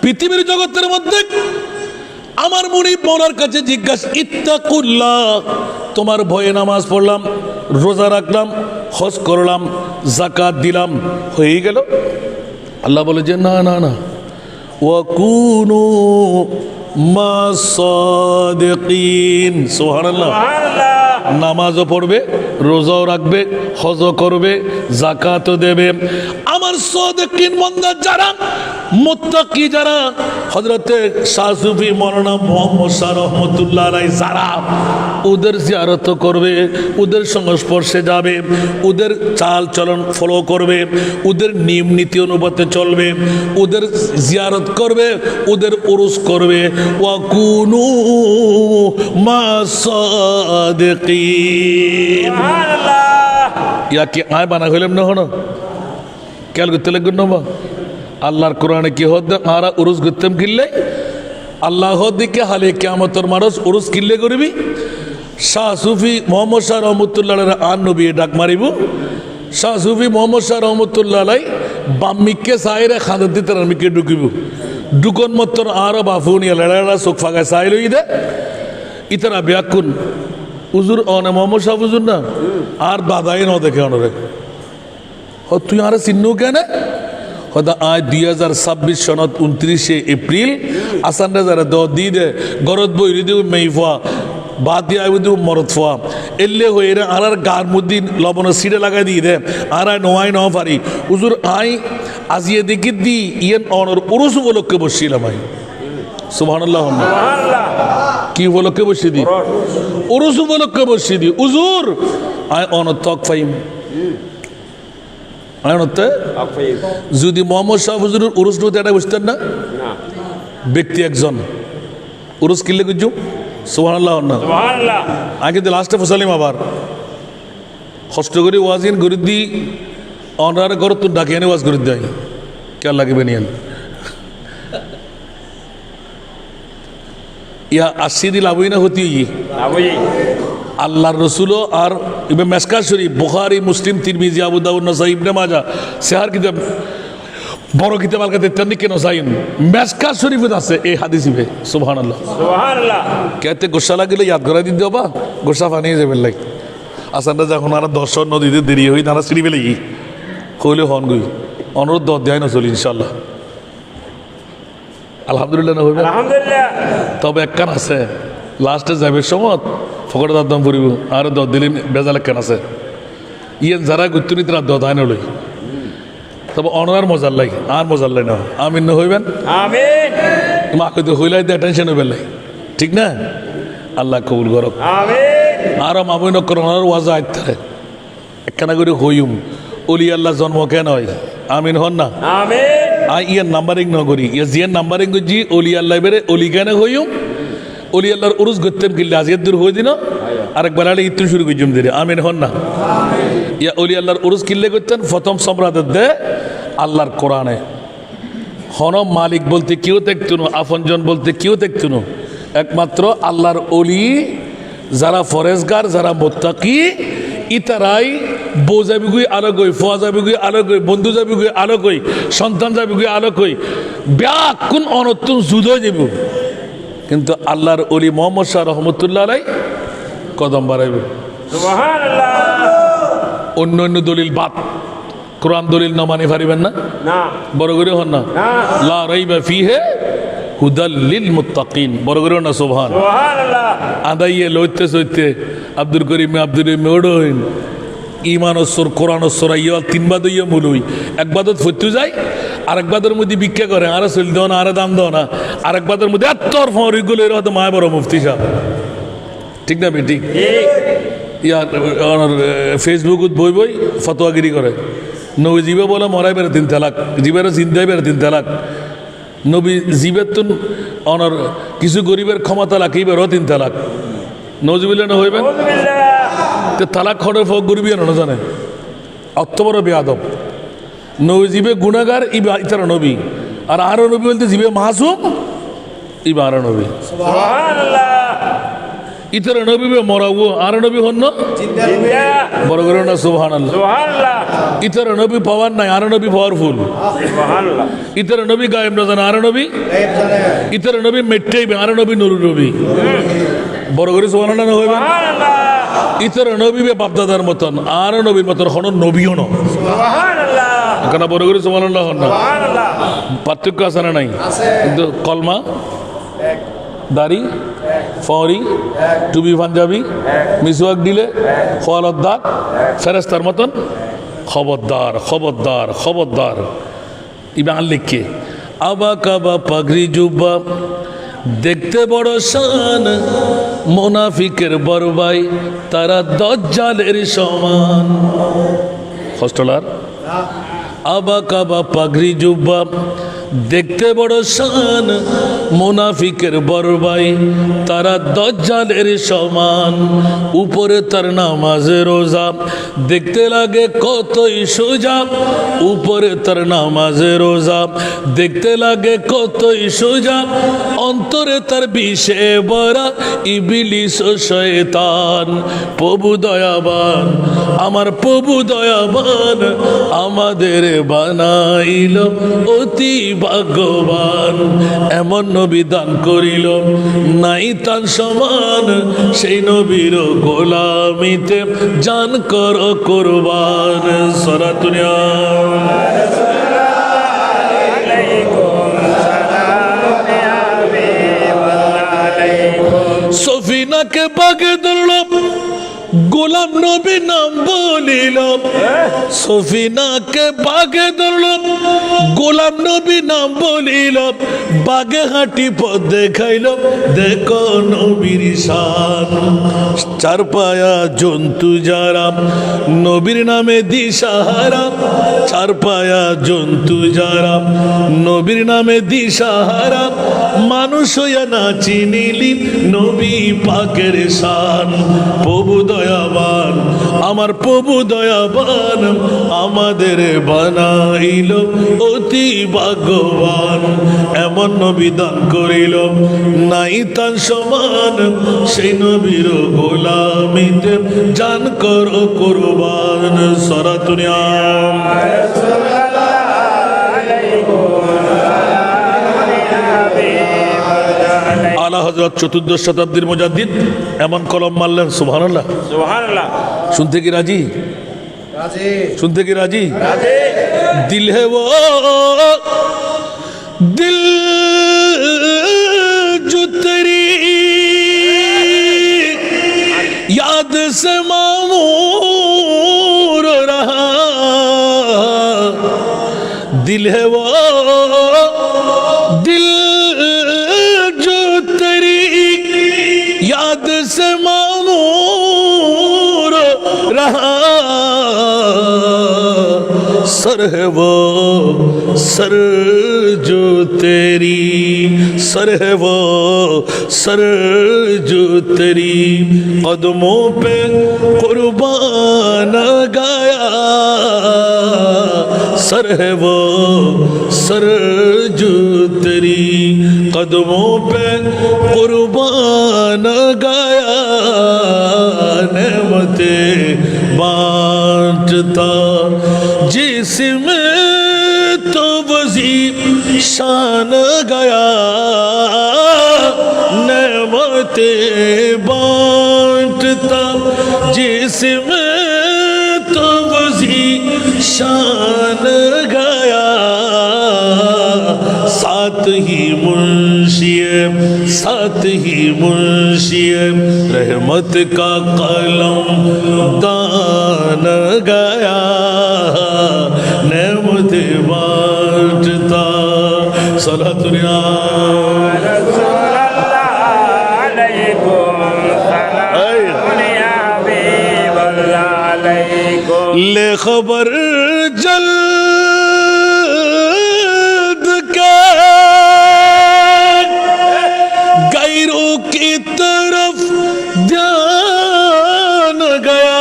পৃথিবীর জগতের মধ্যে আমার মুনিব মওলার কাছে জিজ্ঞাসা, ইত্তাকুল্লাহ, তোমার ভয়ে নামাজ পড়লাম, রোজা রাখলাম, হজ করলাম, যাকাত দিলাম, হয়ে গেল? আল্লাহ বলে যে না না না, ওয়াকুনু মাস সাদিকিন। সুবহানাল্লাহ। নামাজও পড়বে, রোজাও রাখবে, হজও করবে, যাকাতও দেবে। আমার সাদিকিন বান্দা যারা, মুত্তাকি যারা, হযরতে শাহ সুফি মাওলানা মুহাম্মদ শাহ রহমাতুল্লাহ আলাইহি যারা, ওদের জিয়ারত করবে, ওদের সংস্পর্শে যাবে, ওদের চাল চলন ফলো করবে, ওদের নিয়ম নীতি অনুপাতে চলবে, ওদের জিয়ারত করবে, ওদের উরুস করবে। ওয়াকুনু মাস সাদিকিন। ইয়া কি আয় বানা হইলাম না? হনো খেয়াল করতে লাগবেন না? আল্লাহর কোরআনে কি হদ আরা উরুস করতাম কিনলে আল্লাহ দিকে হালে কিয়ামতের মানুষ উরুস কিনলে করবি। শাহ সুফি মোহাম্মদ শাহ রহমতুল্লাহ আন নবী ডাক মারিব। শাহ সুফি মোহাম্মদ শাহ রহমতুল্লাহ বাম্মিকে সাইরে খাঁদের দিতে রামিকে ঢুকিব, ঢুকন মতন আরো বাফুনিয়া লেড়া চোখ ফাঁকায় সাই লই দে ইতারা ব্যাকুন উজুর অনে মোহাম্মদ শাহ হুজুর না আর দাদাই ন দেখে অনরে তুই আরে চিহ্ন কেন? হয়তো আজ 2026 সনত 29 এপ্রিল আসানরা যারা দি দে গরত বইরি দিও মেইফা বাদ দিয়ে আইব দিও মরত ফোয়া এলে হয়ে রে আর গার মধ্যে লবণের সিটে লাগাই দিয়ে দে আর নোয়াই ন পারি হুজুর আই আজিয়ে দেখি দি ইয়েন অনর উরুস উপলক্ষে বসছিলাম আই। সুবহানাল্লাহ। কি উপলক্ষে বসে দি? উরুস উপলক্ষে বসে দি। হুজুর আই অনর তক ফাইম যদি মোহাম্মদ শাহ হুজুরের উরুস নতে এটা বুঝতেন না? ব্যক্তি একজন উরুস কিনলে কুজু। সুবহানাল্লাহ। আগে তো লাস্টে ফসালিম আবার কষ্ট করে ওয়াজিন করে দি অনার ঘর তো ডাকে এনে ওয়াজ করে দেয় কে লাগবে নিয়েন ইয়া 80 দিন লাভই না হতি আল্লাহর রসুল আর ইমাম মেসকা শরীফ বুখারী মুসলিম তিরমিজি আবু দাউদ নাসাই ইবনে মাজাহ সেহার কিতাব বড় কিতাব আলকাতে তেমনি কেন সাইন মেসকা শরীফে আছে এই হাদিসে। সুবহানাল্লাহ সুবহানাল্লাহ। কেতে গোসা লাগিলে ইয়াদ করা দিতে বাবা গোসা পানিয়ে যাবে লাই আসানটা যখন আর 10 নদীতে দেরি হই তারা সিঁড়ি ফেলে গিয়ে হইলে হন গই অনুরোধ দেয় না চলি ইনশাল্লাহ। আলহামদুলিল্লাহ না হইবে আলহামদুলিল্লাহ। তবে একখান আছে লাস্টে যাবে সময় ফকরে দাম পড়িব আর দিলে বেজাল একখান আছে ইয়েন যারা গুত্তুনি তারা দায় নলই তবে অনার মজার লাই আর মজার লাই না আমিন না হইবেন আমিন মা কইতে হইলাই দে টেনশন হইবে লাই ঠিক না? আল্লাহ কবুল করুক আমিন। আর মাবুই নকর ওনার ওয়াজা আইতে একখানা করে হইম ওলি আল্লাহ জন্ম কেন হয় আমিন হন না আমিন। আই ইয়ার নাম্বারিং ন করি ইয়া জিয়ার নাম্বারিং জি ওলি আল্লাহ বেরে ওলি কেন হইম ওলি আল্লাহর উরুস গত্তেম কিল্লে আজকের দূর হয়ে দিন আরেকবার আলে ইত্তু শুরু করছুম দিলে আমিন হন না। ইয়া ওলি আল্লাহর উরুস কিল্লে করতেন প্রথম সম্রাটের দে আল্লাহর কোরআনে হন মালিক বলতে কেউ দেখতো না, আপনজন বলতে কেউ দেখতো না, একমাত্র আল্লাহর অলি যারা ফরেজগার, যারা মোত্তাকি, ইতারাই বউ যাবি গুই আলোক হই, ফোয়া যাবি গুই আলোক হই, বন্ধু যাবি গুই আলোক হই, সন্তান যাবি গুই আলোক হই, ব্যাকুন অনতুন যুদ্ধ হয়ে যাব। কিন্তু আল্লাহর অলি মোহাম্মদ শাহ রহমতুল্লাহ আলাই কদম বাড়াইবে। সুবহানাল্লাহ। অন্য অন্য দলিল বাদ, কোরআন দলিল না মানে পারিবেন না, না বড় করে হন না, না লা রাইবা ফিহি হুদাল লিল মুত্তাকিন, বড় করে হন না সুবহান। সুবহানাল্লাহ। আদাইয়ে লইতে সইতে আব্দুল করিম ওড়ইন ইমান অসর কোরআন অসর আইয়া তিনবাদ ইয়ে মূলই একবাদত ফত্যু যায়, আরেকবাদের মধ্যে ভিক্ষা করে, আরে চল দেও না, আরে দাম দেও না, আরেকবাদের মধ্যে এত্তর ফরিগুলো এর হয়তো মায় বড় মুফতি সাহেব, ঠিক না বেটি? ঠিক। ইয়ার ফেসবুকত বই বই ফতোয়াগিরি করে, নবী জিবে বলে মরাই বেড়ে 3 তালাক, জিবের চিন্তাই বেড়ে 3 তালাক, নবী জিবের তো অনর কিছু গরিবের ক্ষমতা লাখি বেরো 3 তালাক, নজিবিল্লা না হইবেন আউযুবিল্লাহ। তো তালাক খড়ের ফক গরিবি না জানে, অত বড় বেয়াদব। নবী জিবে গুণাগার ইতার নবী, আর আরো নবী বলতে জিবে মাসুম ইবা আরো নবী, সুবহানাল্লাহ। ইতার নবী মরাবো আর নবী হন্য জিন্দা। বড় করে না সুবহানাল্লাহ। সুবহানাল্লাহ। ইতার নবী পাওয়ার নাই, আর নবী পাওয়ারফুল। সুবহানাল্লাহ। ইতার নবী গায়েব না জানে, আর নবী ইতার নবী মেট্টাইবে, আর নবী নুরু নবী, বড় করে সুবহানাল্লাহ না হইবে। সুবহানাল্লাহ। ইতার নবী বাপদাদার মতন, আর নবীর মতন হন নবীও না, সুবহানাল্লাহ। কেন বড় করে সুবহানাল্লাহ হন না, সুবহানাল্লাহ। পার্থক্য আছে না নাই? কিন্তু কলমা, দাড়ি, ফরি, টুবি পাঞ্জাবি, মিসওয়াক দিলে ফলদ্দার ফেরেস্তার মতন, খবরদার খবরদার খবরদার। ইমান লিখকে আবা কাবা পাগড়ি জুব্বা দেখতে বড় শান, মোনাফিকের বরবাই তারা দজ্জালের সমান। হস্টলার আবা কাবা পাগড়ি জুব্বা দেখতে বড় শান, মোনাফিকের বরবাই তারা দজ্জালের সমান। উপরে তার নামাজে রোজা দেখতে লাগে কতই সোজা, উপরে তার নামাজে রোজা দেখতে লাগে কতই সোজা, অন্তরে তার বিষে বরা ইবলিস ও শয়তান। প্রভু দয়াবান, আমার প্রভু দয়াবান, আমাদের বানাইল অতি ভাগ্যবান। এমন নবী দান করিল নাই তার সমান, সেই নবীর গোলামিতে জান কর কোরবান। সরাতুনিয়া সফিনাকে বাগে ধরল, গোলাম নবী নাম বলিল। সফিনাকে বাগে ধরল, গোলাম নবী নাম বলিল। বাগে হাঁটি পথ দেখাইল, দেখো নবীর শান। চার পায়া জন্তু যারা নবীর নামে দিশাহারা, চার পায়া জন্তু যারা নবীর নামে দিশাহারা, মানুষ হইয়া না চিনিলি নবী পাকের শান। প্রভু দয়াবান, আমার প্রভু দয়াবান, আমাদের বানাইল অতি ভাগ্যবান। এমন নবী দান করিল নাই তার সমান, সেই নবীর গোলামিতে জান করো কোরবান। সরাতুনিয়া আলা হযরত 14 শতাব্দীর মুজাদ্দিদ এমন কলম মারলেন, সুবহানাল্লাহ। সুবহানাল্লাহ। শুনতে কি রাজি? শুনতে কি রাজি? রাজি। दिल है वो दिल जो तेरी याद से मामूर रहा, दिल है वो दिल जो तेरी याद से मामूर रहा, सर है वो सर जो तेरी, सर है वो सर जो तेरी कदमों पे कुर्बान गया, सर है वो सर जो तेरी कदमों पे कुर्बान गया नेमतें बांटता जिसमें तो वज़ीर शान गया नेमतें बांटता जिसमें तो वज़ीर शान गया साथ ही मुंशी रहमत का कलम दान गया नेमत बांटता सलातुल्ला ले खबर जल्द के गैरों की तरफ ध्यान गया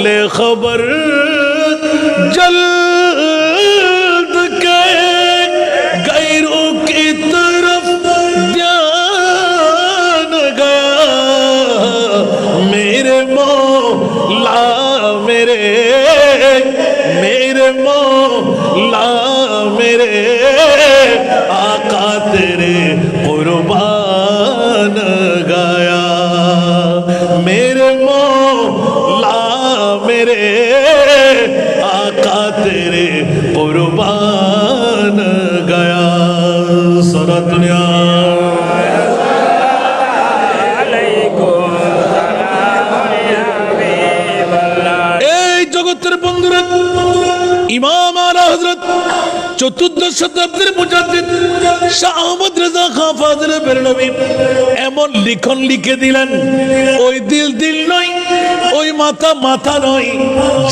ले खबर जल्द के गैरों की तरफ ध्यान गया मेरे मौला मेरे मौला मेरे आका तेरे कुर्बान गया मेरे मौला मेरे आका तेरे कुर्बान गया सारा दुनिया ইমাম আলা হযরত চতুর্দশ শতাব্দীর মুজাদ্দিদ শাহ আহমদ রেজা খান ফাজিলে বেরলভী এমন লিখন লিখে দিলেন ওই দিল নয় ওই মাথা নয়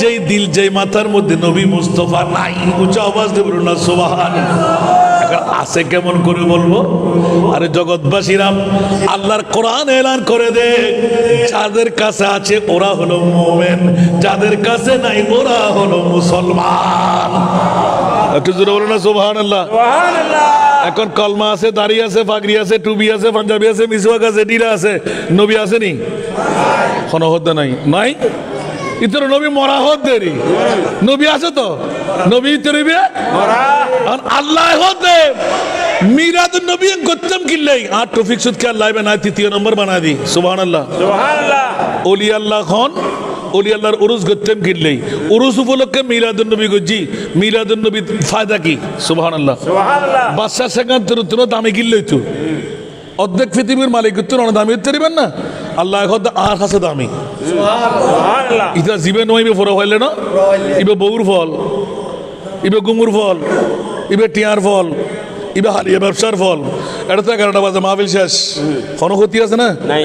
যেই দিল যেই মাথার মধ্যে নবী মুস্তাফা নাই উচ্চ আওয়াজ দিয়ে বলুন না সুবহানাল্লাহ আছে কেমন করে বলবো আরে জগৎবাসীরা আল্লাহর কোরআন এলান করে দে যাদের কাছে আছে ওরা হলো মুমিন যাদের কাছে নাই ওরা হলো মুসলমান একটু জোরে বলুন না সুবহানাল্লাহ সুবহানাল্লাহ এখন কলমা আছে দাড়ি আছে পাগড়ি আছে টুপি আছে পাঞ্জাবি আছে মিসওয়াক আছে ডিলা আছে নবী আছে নি কোনো হদ্দা নাই ইতর নবী মরা হদ্দেরি নবী আছে তো নবী তরিবে মরা আর আল্লাহ হদ্দে মিরাদুন নবী করতাম কিল্লাই আর টফিক সুদ কে আল্লাহ বানায় তৃতীয় নম্বর বানা দি সুবহানাল্লাহ সুবহানাল্লাহ ওলি আল্লাহ খান ওলি আল্লাহর উরুস করতাম কিল্লাই উরুস উপলক্ষে মিলাদুন নবী গজি মিলাদুন নবী ফায়দা কি সুবহানাল্লাহ সুবহানাল্লাহ বাদশা সেখান তুনো দামি কিল্লাই তো অর্ধেক পৃথিবীর মালিক তো দামি হতে পারবেন না আল্লাহ এখন আর কাছে দামি সুবহানাল্লাহ এটা জীবে নইবে ফরা হইলে না ইবে বউর ফল ইবে গুঙ্গুর ফল ইবে টিয়ার ফল ইবে হারিয়া ব্যবসার ফল এটা তো 11টা বাজে মাহফিল শেষ কোনো ক্ষতি আছে না নাই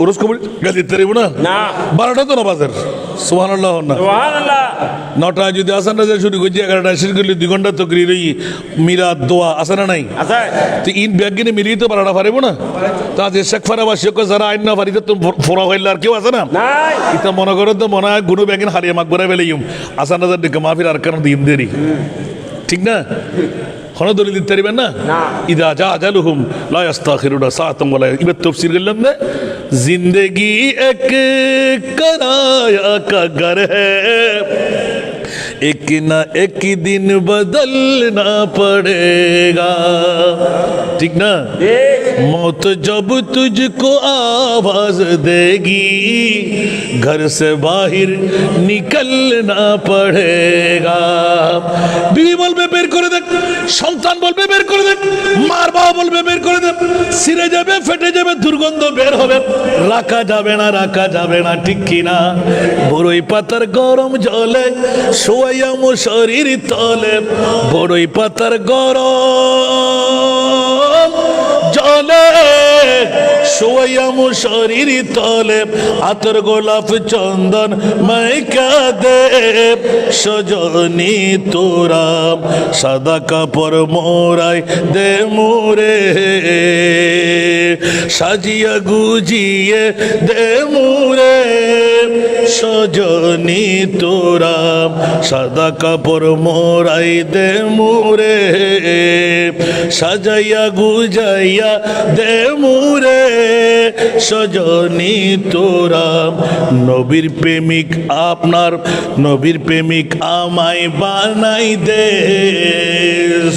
উরুস কবুল গালি তরিব না না 12টা তো না বাজার সুবহানাল্লাহ না সুবহানাল্লাহ 9টা যদি আসান রাজা শুরু করি 11টা শেষ করলে 2 ঘন্টা তকরির এই মিলাদ দোয়া আছে না নাই আছে তো ইন ব্যাগিনে মিলিয়ে তো 12টা পারিব না তা যে শেখ ফারাবাসী কো যারা আইন না পারিতে তো ফরা হইল আর কেউ আছে না নাই এটা মনে করো তো মনে হয় গুরু ব্যাগিন হারিয়ে মাকবরা বেলাইম আসান রাজা দিকে মাহফিল আর কারণ দিন দেরি ঠিক না কোনো দলিল দিতে পারবেন না ইদা জা আজালুহুম লা ইস্তাখিরুনা সাআতাম ওয়ালা ইবাত তাফসীর করলাম না জিন্দেগি এক कराया का घर है एक ना एक दिन बदलना पड़ेगा ठीक ना मौत जब तुझको आवाज देगी घर से बाहर निकलना पड़ेगा बीवी বলবে বের করে দেখ সন্তান বলবে বের করে দেখ মার বাবা বলবে বের করে দেখ ছিঁড়ে যাবে ফেটে যাবে দুর্গন্ধ বের হবে রাখা যাবে না ঠিক কিনা বড়ই পাতার গরম জলে শোয়াইয়াম শরীর তলে বড়ই পাতার গরম জলে শোয়াইয়াম শরীর তলে আতর গোলাপ চন্দন মাইকা দে সজনী তোরা সাদা কাপড় মোরাই দে মোরে সাজিয়া গুজিয়ে দে মোরে সজনী তোরা সাদা কাপড় মোরাই দে মুরে সাজাইয়া গুজাইয়া দে মুরে সজনী তোরা নবীর প্রেমিক আপনার নবীর প্রেমিক আমায় বানাই দে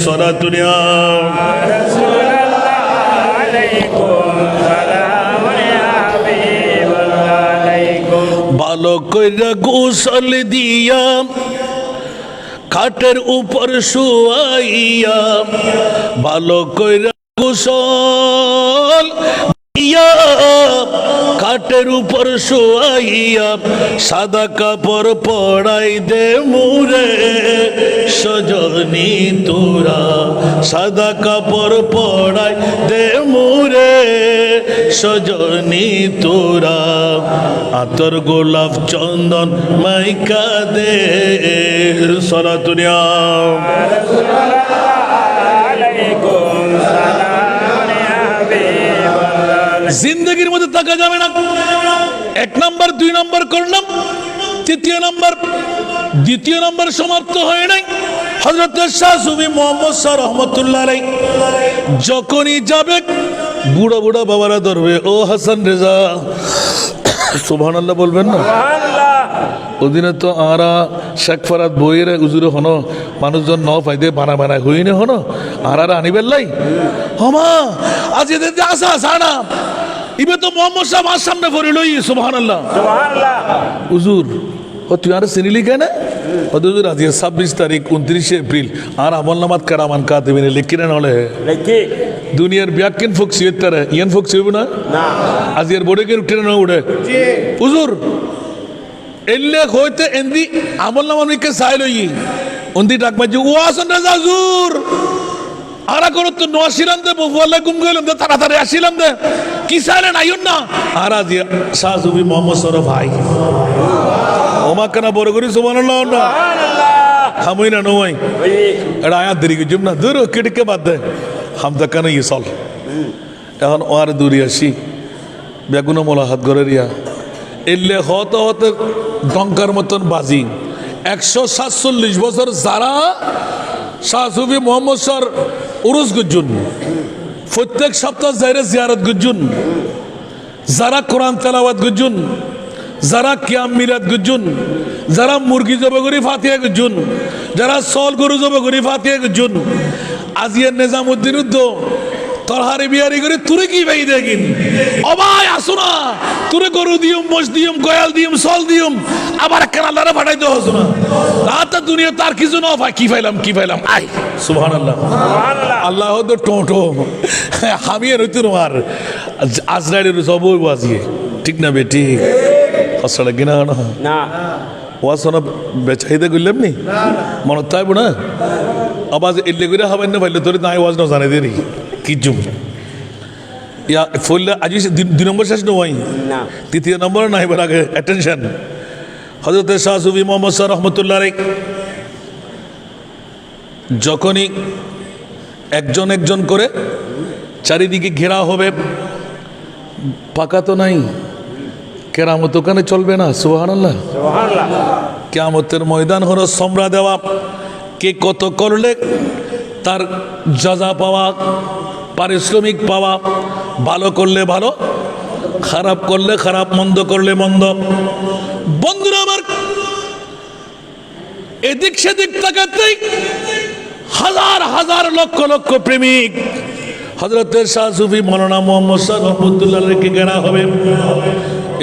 সরাতুনিয়া ভালো কইরা গোসল দিয়া খাটের উপর শুয়াইয়া ভালো কইরা গোসল দিয়া খাটের উপর শুয়াইয়া সাদা কাপড় পড়াই দে মুরে সজনী তোরা সাদা কাপড় পড়াই দে মুরে সজনী তোরা আতর গোলাপ চন্দন মাইকা দে সরাতুনিয়া জিন্দগির মধ্যে থাকা যাবে না। 1 নম্বর 2 নম্বর করলাম, তৃতীয় নম্বর দ্বিতীয় নম্বর সমাপ্ত হয় নাই। হযরত শাহ সুফি মুহাম্মদ শাহ রহমতুল্লাহ আলাইহি যখনই যাবে বুড়া বুড়া বাবারা ধরবে, ও হাসান রেজা সুবহানাল্লাহ বলবেন না? ওদিনে তো আরা শেখ ফরাদ বইয়ের উজুরে হনো মানুষজন ন ফাইদে বানা বানায় হইনে হনো আর আনিবেল্লাই হমা আজ এদের আসা সানা ইবে তো মোহাম্মদ সাহেব আমার সামনে পড়ে লই সুবহানাল্লাহ হুজুর ও তুই আর চিনিলি কেন হুজুর আজ 26 তারিখ 29 এপ্রিল আর আমল নামাত কারামান কাতিবিন লিখিনে নলে দুনিয়ার ব্যাকিন ফুকসি এতারে ইয়ান ফুকসি না আজ এর বড় কে উঠে না উড়ে হুজুর এলে হইতে এন্দি আমল নামা মিকে সাইলই উন্দি ডাকমাজি ও আসন রাজা হুজুর আরা করো তো নসিলাম দে বলে গুম গেলাম দে তাড়াতাড়ি আসিলাম দে কি সাইলেন আইন না আর আজ শাহ সুফি মোহাম্মদ সরফ ভাই ওমা কেনা বড় করি সুবহানাল্লাহ না হামই না নই এটা আয়াত দেরি গজুম না দূর কিটকে বাদ দে হাম দা কেন ই চল এখন ওর দূরি আসি বেগুনো মোলাহাত করে রিয়া এলে হতে হতে ডঙ্কার মতন বাজি 147 বছর যারা শাহ সুফি মোহাম্মদ সর উরুস গুজুন প্রত্যেক সপ্তাহ যাইরে জিয়ারত গুজুন যারা কোরআন তেলাওয়াত গুজুন যারা কিয়াম মিলাদ গুজুন যারা মুরগি জবে করি ফাতিহা গুজুন যারা সল গরু জবে করি ফাতিহা গুজুন আজিয়ার নিজামউদ্দিন উদ্দ তরহারি বিহারি করে তুরে কি ভাই দেখিন অবাই আসো না তুরে গরু দিয়ম মোষ দিয়ম গয়াল দিয়ম সল দিয়ম আবার কেনালারে ফাটাইতে হসো না রাতে দুনিয়া তার কিছু না ভাই কি ফাইলাম আই সুবহানাল্লাহ আল্লাহ তো টোটো আমি আর হইতো আর আজরাইলের সব বাজিয়ে ঠিক না বেটি আসলে কিনা না ওয়াসনা বেচাইতে গইলাম নি মনে তাইব না আবার এলে করে হবেন না ভাইলে তোর নাই ওয়াজ না জানে দেরি কি জুম ইয়া ফুল আজ 2 নম্বর শেষ নয় না তৃতীয় নম্বর নাই এবার আগে অ্যাটেনশন হযরত শাহ সুফি মুহাম্মদ শাহ রহমতুল্লাহ আলাইহি যখনই একজন করে চারিদিকে ঘেরা হবে পাকা তো নাই কেরামত ওখানে চলবে না সুবহানাল্লাহ কিয়ামতের ময়দান হলো সমরা দেওয়া কে কত করলে তার জাযা পাওয়া পারিশ্রমিক পাওয়া ভালো করলে ভালো খারাপ করলে খারাপ মন্দ করলে মন্দ বন্ধুরা আমার এদিক সেদিক তাকাতেই হাজার হাজার লক্ষ লক্ষ প্রেমিক হযরতের শাহ সুফি মাওলানা মুহাম্মদ শাহ রহমতুল্লাহ আলাইহি ঘেরা হবে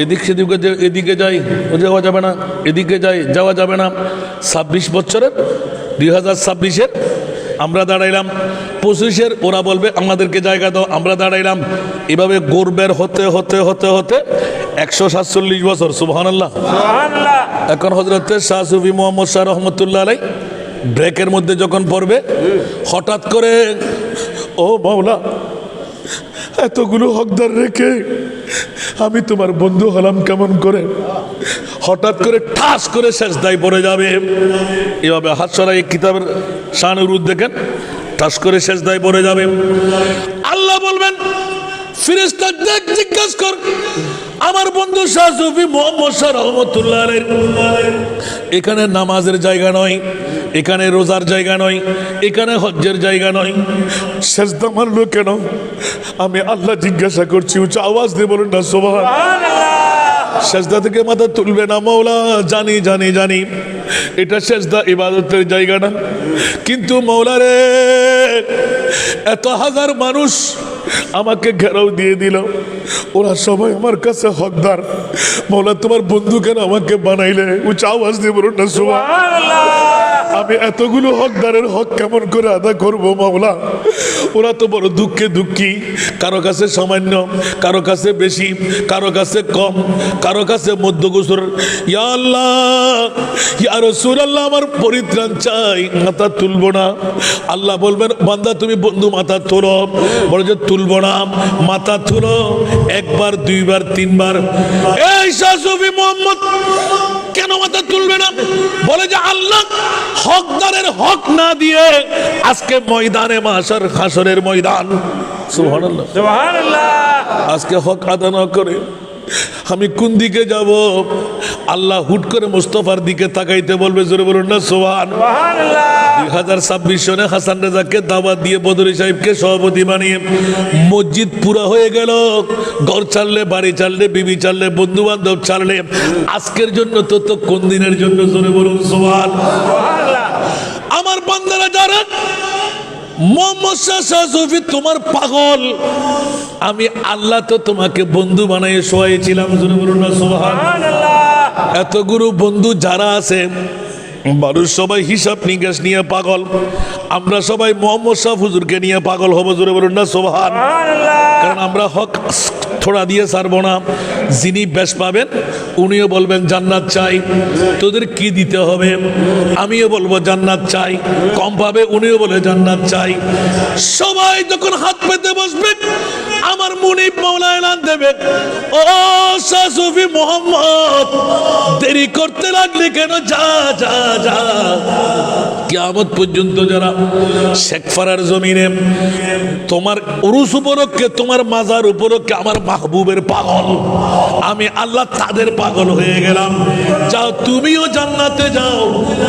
এদিক সেদিক এদিকে যাই ও যাওয়া যাবে না এদিকে যাই যাওয়া যাবে না 26 বছরের 2026-এর আমরা দাঁড়াইলাম 25-এর ওরা বলবে আমাদেরকে জায়গা দাও আমরা দাঁড়াইলাম এভাবে গর্বের হতে হতে হতে হতে 147 বছর সুবহানাল্লাহ এখন হযরতের শাহ সুফি মুহাম্মদ শাহ রহমতুল্লাহ আলাইহি ব্রেকের মধ্যে যখন পড়বে হঠাৎ করে ও মাওলা এতগুলো হকদার রেখে আমি তোমার বন্ধু হলাম কেমন করে হঠাৎ করে ঠাস করে সেজদায় পড়ে যাবে এভাবে হাত সরাই কিতাবের শানুরুদ দেখেন ঠাস করে সেজদায় পড়ে যাবে আল্লাহ বলবেন ফেরেশতা দেখ জিজ্ঞাসা কর আমার বন্ধু শাহ সুফি মোহাম্মদ শাহ রহমতুল্লাহ আলাইহি, এখানে নামাজের জায়গা নয়, এখানে রোজার জায়গা নয়, এখানে হজ্জের জায়গা নয়, সেজদা মারলো কেন? আমি আল্লাহ জিজ্ঞাসা করছি, উচ্চ আওয়াজ দিয়ে বলুন না সুবহানাল্লাহ। সেজদা থেকে মাথা তুলবে না মৌলা, জানি জানি জানি এটা সেজদা ইবাদতের জায়গা না, কিন্তু মৌলা রে এত হাজার মানুষ আমাকে ঘেরাও দিয়ে দিল, ওরা সবাই আমার কাছে হকদার, মৌলা তোমার বন্ধু কেন আমাকে বানাইলে? উচ্চ আওয়াজ দিয়ে বলুন না সুবহানাল্লাহ। আমি এতগুলো হকদারের হক কেমন করে আদা করবো মাওলা? ওরা তো বড় দুঃখে দুঃখী, কারো কাছে সামান্য, কারো কাছে বেশি, কারো কাছে কম, কারো কাছে মধ্যগোচর। ইয়া আল্লাহ, ইয়া রাসূলুল্লাহ, আমার পরিত্রাণ চাই, মাথা তুলবো না। আল্লাহ বলবেন বান্দা তুমি বন্ধু মাথা তোলো, বলে যে তুলবো না, মাথা তুলো একবার, দুইবার, তিনবার। এই শাহ সুফি মোহাম্মদ কেন মাথা তুলবে না? বলে যে আল্লাহ হকদারের হক না দিয়ে আজকে ময়দানে মাশার, হাসরের ময়দান, সুবহানাল্লাহ সুবহানাল্লাহ, আজকে হক আদা না করে আমি কোন দিকে যাব? আল্লাহ হুট করে মুস্তাফার দিকে তাকাইতে বলবে, জোরে বলুন না সুবহানাল্লাহ। 2026 সনে হাসান রেজাকে দাওয়াত দিয়ে বদরি সাহেবকে সভাপতি বানিয়ে মসজিদ পুরা হয়ে গেল। ঘর ছাড়লে, বাড়ি ছাড়লে, বিবি ছাড়লে, বন্ধু বান্ধব ছাড়লে, আজকের জন্য তো কোন দিনের জন্য? জোরে বলুন সুবহানাল্লাহ। আমার বান্দারা যারা মোহাম্মদ শাহ সুফি তোমার পাগল, আমি আল্লাহ তো তোমাকে বন্ধু বানাই শোয়াইছিলাম, জোরে বলুন না সুবহানাল্লাহ। এতগুলো বন্ধু যারা আছে, মানুষ সবাই হিসাব নিকাশ নিয়ে পাগল, আমরা সবাই মোহাম্মদ শাহ হুজুরকে নিয়ে পাগল হব, জোরে বলুন না সুবহানাল্লাহ। কারণ আমরা হক থোড়া দিয়ে ছাড়বো না। যিনি বেশ পাবেন উনিও বলবেন জান্নাত চাই, তোদের কি দিতে হবে? আমিও বলবো জান্নাত চাই। কম পাবে উনিও বলে জান্নাত চাই। সবাই যখন হাত পেতে বসবে, আমার মুনিব মাওলা এলান দেবে, ও শাহ সুফি মোহাম্মদ দেরি করতে লাগলে কেন? যা যা যা। কিয়ামত পর্যন্ত যারা শেখফারার জমিনে তোমার উরুস উপলক্ষে, তোমার মাজার উপলক্ষে আমার মাহবুবের পাগল, আমি আল্লাহ তাদের পাগল হয়ে গেলাম। যাও তুমিও জান্নাতে যাও,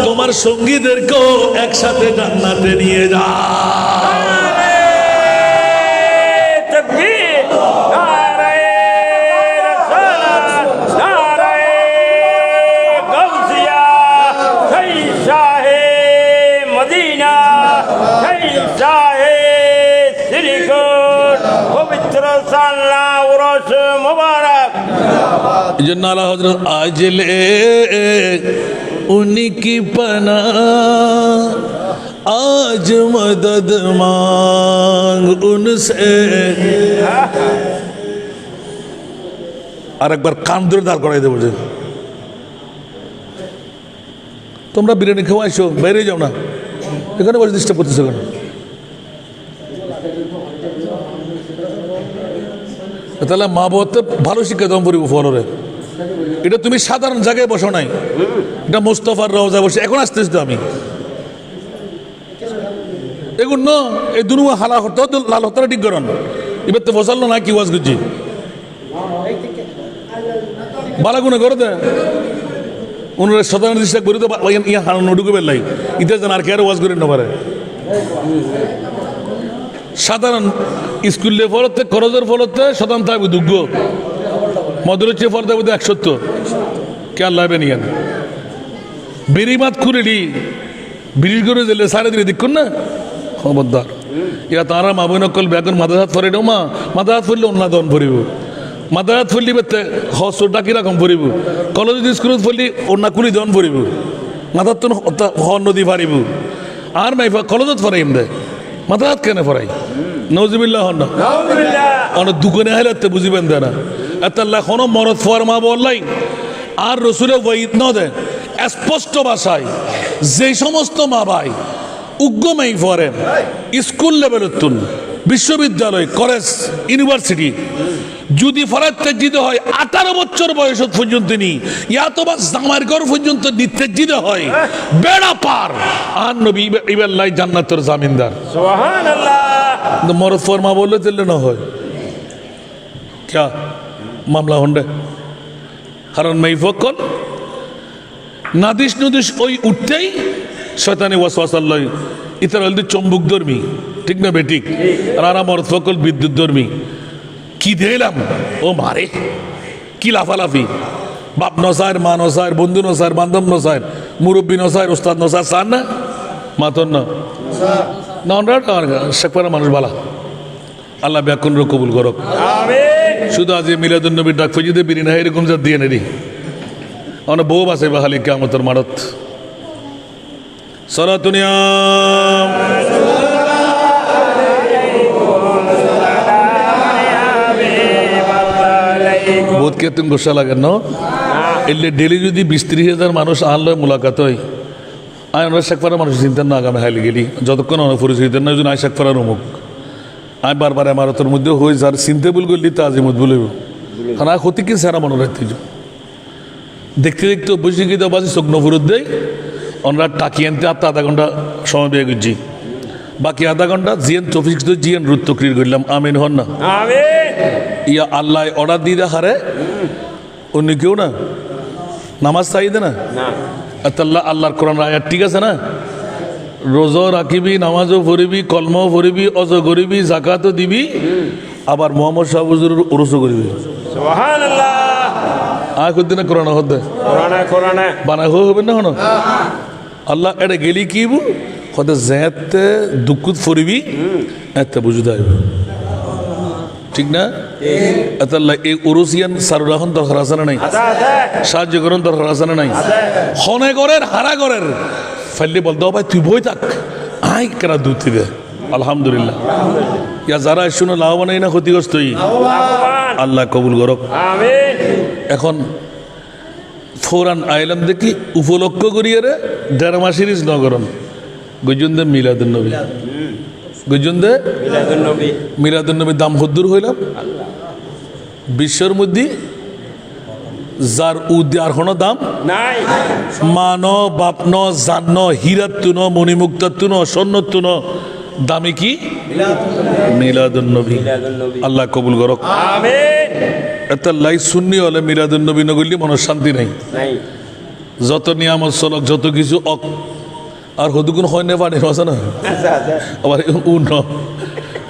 তোমার সঙ্গীদেরকেও একসাথে জান্নাতে নিয়ে যাও। তাকবীর, নারায়ে রিসালাত, নারায়ে গাউসিয়া, সেই শাহে মদিনা, সেই শাহে শ্রীকোট, পবিত্র সাল্লা উরস মুবারক। जन आला हजरत आज ले उनकी पना, आज मदद मांग उनसे। আর একবার কান ধরে দাঁড় করাই দেবো যে তোমরা বিরিয়ানি খাওয়া আসো, বাইরে যাও না, এখানে বসে ডিস্টার্ব করতেছো কেন? তাহলে মা বাবা ভালো শিক্ষা দম পরিব ফলরে। এটা তুমি সাধারণ জায়গায় বসো নাই, এটা মোস্তফার রওজা বসে। এখন আসতেছি তো আমি এগুন ন এই দুনু হালা হতো লাল হতারা ঠিক করেন, এবার তো ফসল না কি ওয়াজ করছি বালা গুনে করে দে ওনারা সাধারণ দৃষ্টি করি তো ইয়া হারানো ঢুকে বেলাই ইতে যেন আর কে আর ওয়াজ করেন না পারে। সাধারণ স্কুলে ফলতে খরচের ফলতে শতান থাকবে দুগ্গ মধুরচে ফল থাকবে 170 কে আল্লাহ নিয়ে বেরিমাত খুলে নি বিড়ি করে দিলে সারে দিলে দেখুন না খবরদার। ইয়া তারা মা বোন কল বেগুন মাথা হাত ফরে মা মাথা হাত ফুললে অন্য দন ফুরিব, মাথা হাত ফুললি বেতে হসটা কিরকম ফুরিব, কলেজ স্কুলত ফুললি অন্য কুলি দন ফুরিব, মাথার তো হর নদী ফারিব। আর মাই কলেজত ফরাইম দে মাথা হাত কেন ফরাই নজিবিল্লাহ হন না অনেক দোকানে হাইলাতে বুঝিবেন দে না এত এখনো মরদ ফোয়ার মা বললাই। আর রসুলের ওয়াইদ ন দেন স্পষ্ট ভাষায় যে সমস্ত মা ভাই উগ্রমাই ফরেন স্কুল লেভেলের তুন বিশ্ববিদ্যালয় কলেজ ইউনিভার্সিটি যদি ফরাত্যাজিত হয় 18 বছর বয়স পর্যন্ত নি ইয়াতবা জামার ঘর পর্যন্ত নিত্যাজিত হয় বেড়া পার আর নবী ইবাল্লাহ জান্নাতের জামিনদার সুবহানাল্লাহ। মরদ ফরমা বললে দিলে না হয় ক্যা মামলা হন্ডে কারণ মেইফকল নাদিস নুদিস ওই উঠতেই শয়তানি ওয়াসওয়াসাল্লাহ ইতার হলদি চম্বুক ধর্মী ঠিক না বেঠিক আর আরাম অর্থকল বিদ্যুৎ ধর্মী কি দিলাম ও মারে কি লাফালাফি বাপ নসায়ের মা নসায়ের বন্ধু নসায়ের বান্ধব নসায়ের মুরব্বী নসায়ের ওস্তাদ নসায়ের সার না মাতন না শেখপাড়া মানুষ বালা আল্লাহ ব্যাকুন কবুল করক শুধু আজ মিলাদুন নবীর ডাক ফজিদে বিরিনা এরকম যা দিয়ে নেরি অনেক বউ বাসে বাহালি কেমতর মারত সরাতুনিয়াম বোধ কে তুমি গোসা লাগে না এলে ডেলি যদি 20-30 হাজার মানুষ আনলো মুলাকাত হয় আয় ওনার শেখপাড়া মানুষ চিন্তার না আগামী হাইলে গেলি যতক্ষণ অনেক পরিচিত না ওই জন্য আয় শেখপাড়ার অমুক আমি বারবার আমারতের মধ্যে হয়ে যার চিনতে ভুল করলি তা আজিমত বলব কারণ আর ক্ষতি কিন সারা মনে রাখতে দেখতে দেখতে অভ্যসী গীতা বাসি চোখ নফুরত দেয় ওনারা টাকি আনতে আধা ঘন্টা সময় বেয়ে করছি বাকি আধা ঘন্টা জিয়ান তফিক জিয়ান রুত্ত ক্রির করলাম আমিন হন না ইয়া আল্লাহ অর্ডার দিয়ে দেখারে অন্য কেউ না নামাজ চাইদে না আল্লাহ আল্লাহর কোরআন আয়াত ঠিক আছে না রোজা রাখিবি নামাজও পড়িবি কলমাও পড়িবি অজ করিবি জাকাতও দিবি আবার মোহাম্মদ শাহ হুজুরের ওরসও করিবি আয় করদিনে কোরআন হতে বানাই হবে না হন আল্লাহ এটা গেলি কি হতে জেতে দুঃখুত ফরিবি এতে বুঝতে হবে ঠিক না আল্লাহ এই ওরসিয়ান সারুরাহন দরকার আছে না নাই সাহায্য করেন দরকার আছে না নাই হনে করের হারা করের ফাইলে বলতে ভাই তুই বই থাক আই কেনা দুধ দিবে আলহামদুলিল্লাহ ইয়া যারা শুনে লাভবান না ক্ষতিগ্রস্ত আল্লাহ কবুল করক এখন ফৌরান আইলাম দেখি উপলক্ষ করিয়ে রে ড্রামা সিরিজ নগরণ গজুন্দে মিলাদুন নবী গজুন্দে মিলাদুন নবীর দাম হদ্দুর হইলাম বিশ্বের মধ্যে যার উদ্যার কোনো দাম নাই মানো বাপন জান্ন হীরাত্তুন মণিমুক্তাত্তুন স্বর্ণত্তুন দামি কি মিলাদুন নবী আল্লাহ কবুল করক আমিন এত লাই সুন্নি হলে মিলাদুন নবী নগরলি মনের শান্তি নাই যত নিয়ামত চলক যত কিছু অক আর হদুগুন হয় না পানি আছে না আবার উন্ন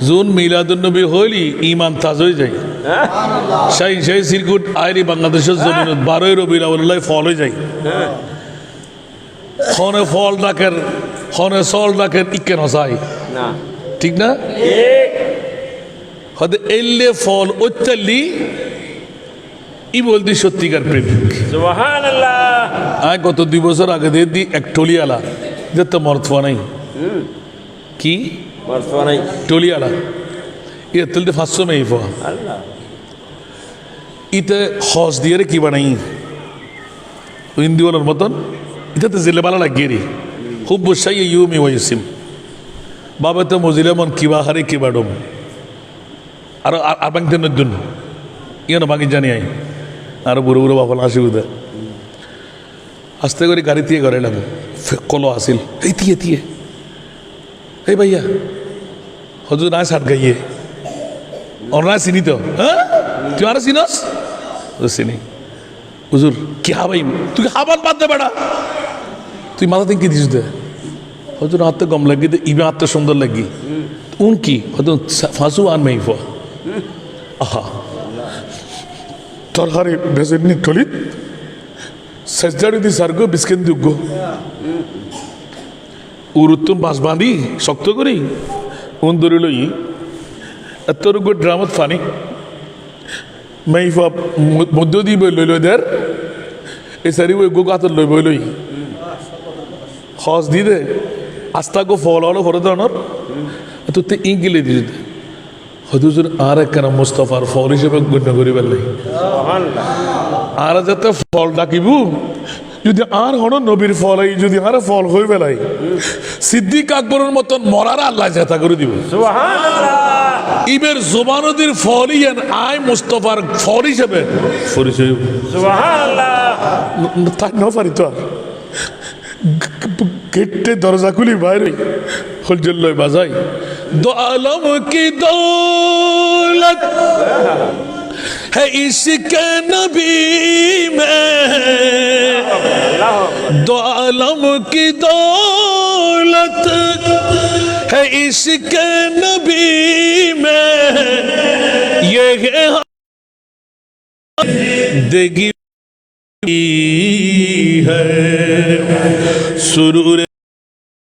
জুন মিলাদুন নবী হইলি ইমান তাজ হয়ে যায় সেই সিরকুট আইরি বাংলাদেশের জমিন 12 রবিউল আউয়াল ফল হয়ে যায় হনে ফল ডাকের হনে সল ডাকের ইকে নসাই না ঠিক না হতে এলে ফল অত্যালি ই বলতি সত্যিকার প্রেমিক সুবহানাল্লাহ আয় গত 2 বছর আগে দিয়ে এক টলিয়ালা যে তো মর্তফা নাই কি মর্তফা নাই টলিয়ালা এ তুলতে 500 মেই ফা আল্লাহ ইতে হজ দিয়ে কি বানাই হিন্দিওয়ালার মতন এটাতে জেলে বালা লাগিয়ে রে খুব বসাই ইউমি ওয়াইসিম বাবা তো মজিলে মন কিবা হারে কিবা ডম আর আর বাংতে নদুন ইয়ে না বাকি জানি আই আর বুড়ো বুড়ো বাবা আসি উদে আস্তে করে গাড়ি দিয়ে ঘরে এলাম কলো আসিল এই দিয়ে এই ভাইয়া হজুর না সাত গাইয়ে অনা চিনি তো হ্যাঁ তুই আর চিনস চিনি হুজুর কি হাবাই তুই হাবান বাদ দে বেড়া তুই মাথা থেকে কি দিস দে হয়তো হাতে গম লাগি দে ইবে হাতে সুন্দর লাগি উন কি হয়তো ফাঁসু আন মেই ফা আহা তরকারি ভেজে নি টলিত সেজদাড়ি দি সার্গ বিস্কেন দিগ্গো উরুত্তম বাঁশ বাঁধি শক্ত করি উন ধরে লই তোর ড্রামত ফানি মেই ফা মধ্য দিয়ে বই লই দের এই সারি ওই গো গাতর লই বই লই হজ দি দে আস্তা গো ফল হলো ফরে ধরনের তো তে ইঙ্গিলে দিয়ে দে হদুজুর আর এক কেন মুস্তফার ফল হিসেবে গণ্য করি পেলাই আর যাতে ফল ডাকিবু যদি আর হন নবীর ফল এই যদি আর ফল হয়ে পেলাই সিদ্দিক আকবরের মতন মরার আল্লাহ জেতা করে দিব ইবের জোবানদির ফলই আয় মুস্তফার ফল হিসেবে পরিচয় তাই না পারি তো আর গেটে দরজা খুলি বাইরে হলজল্লয় বাজাই দো আলম কি দৌলত है इश्क नबी में, दो आलम की दौलत है इश्क नबी में, ये देगी है सुरूर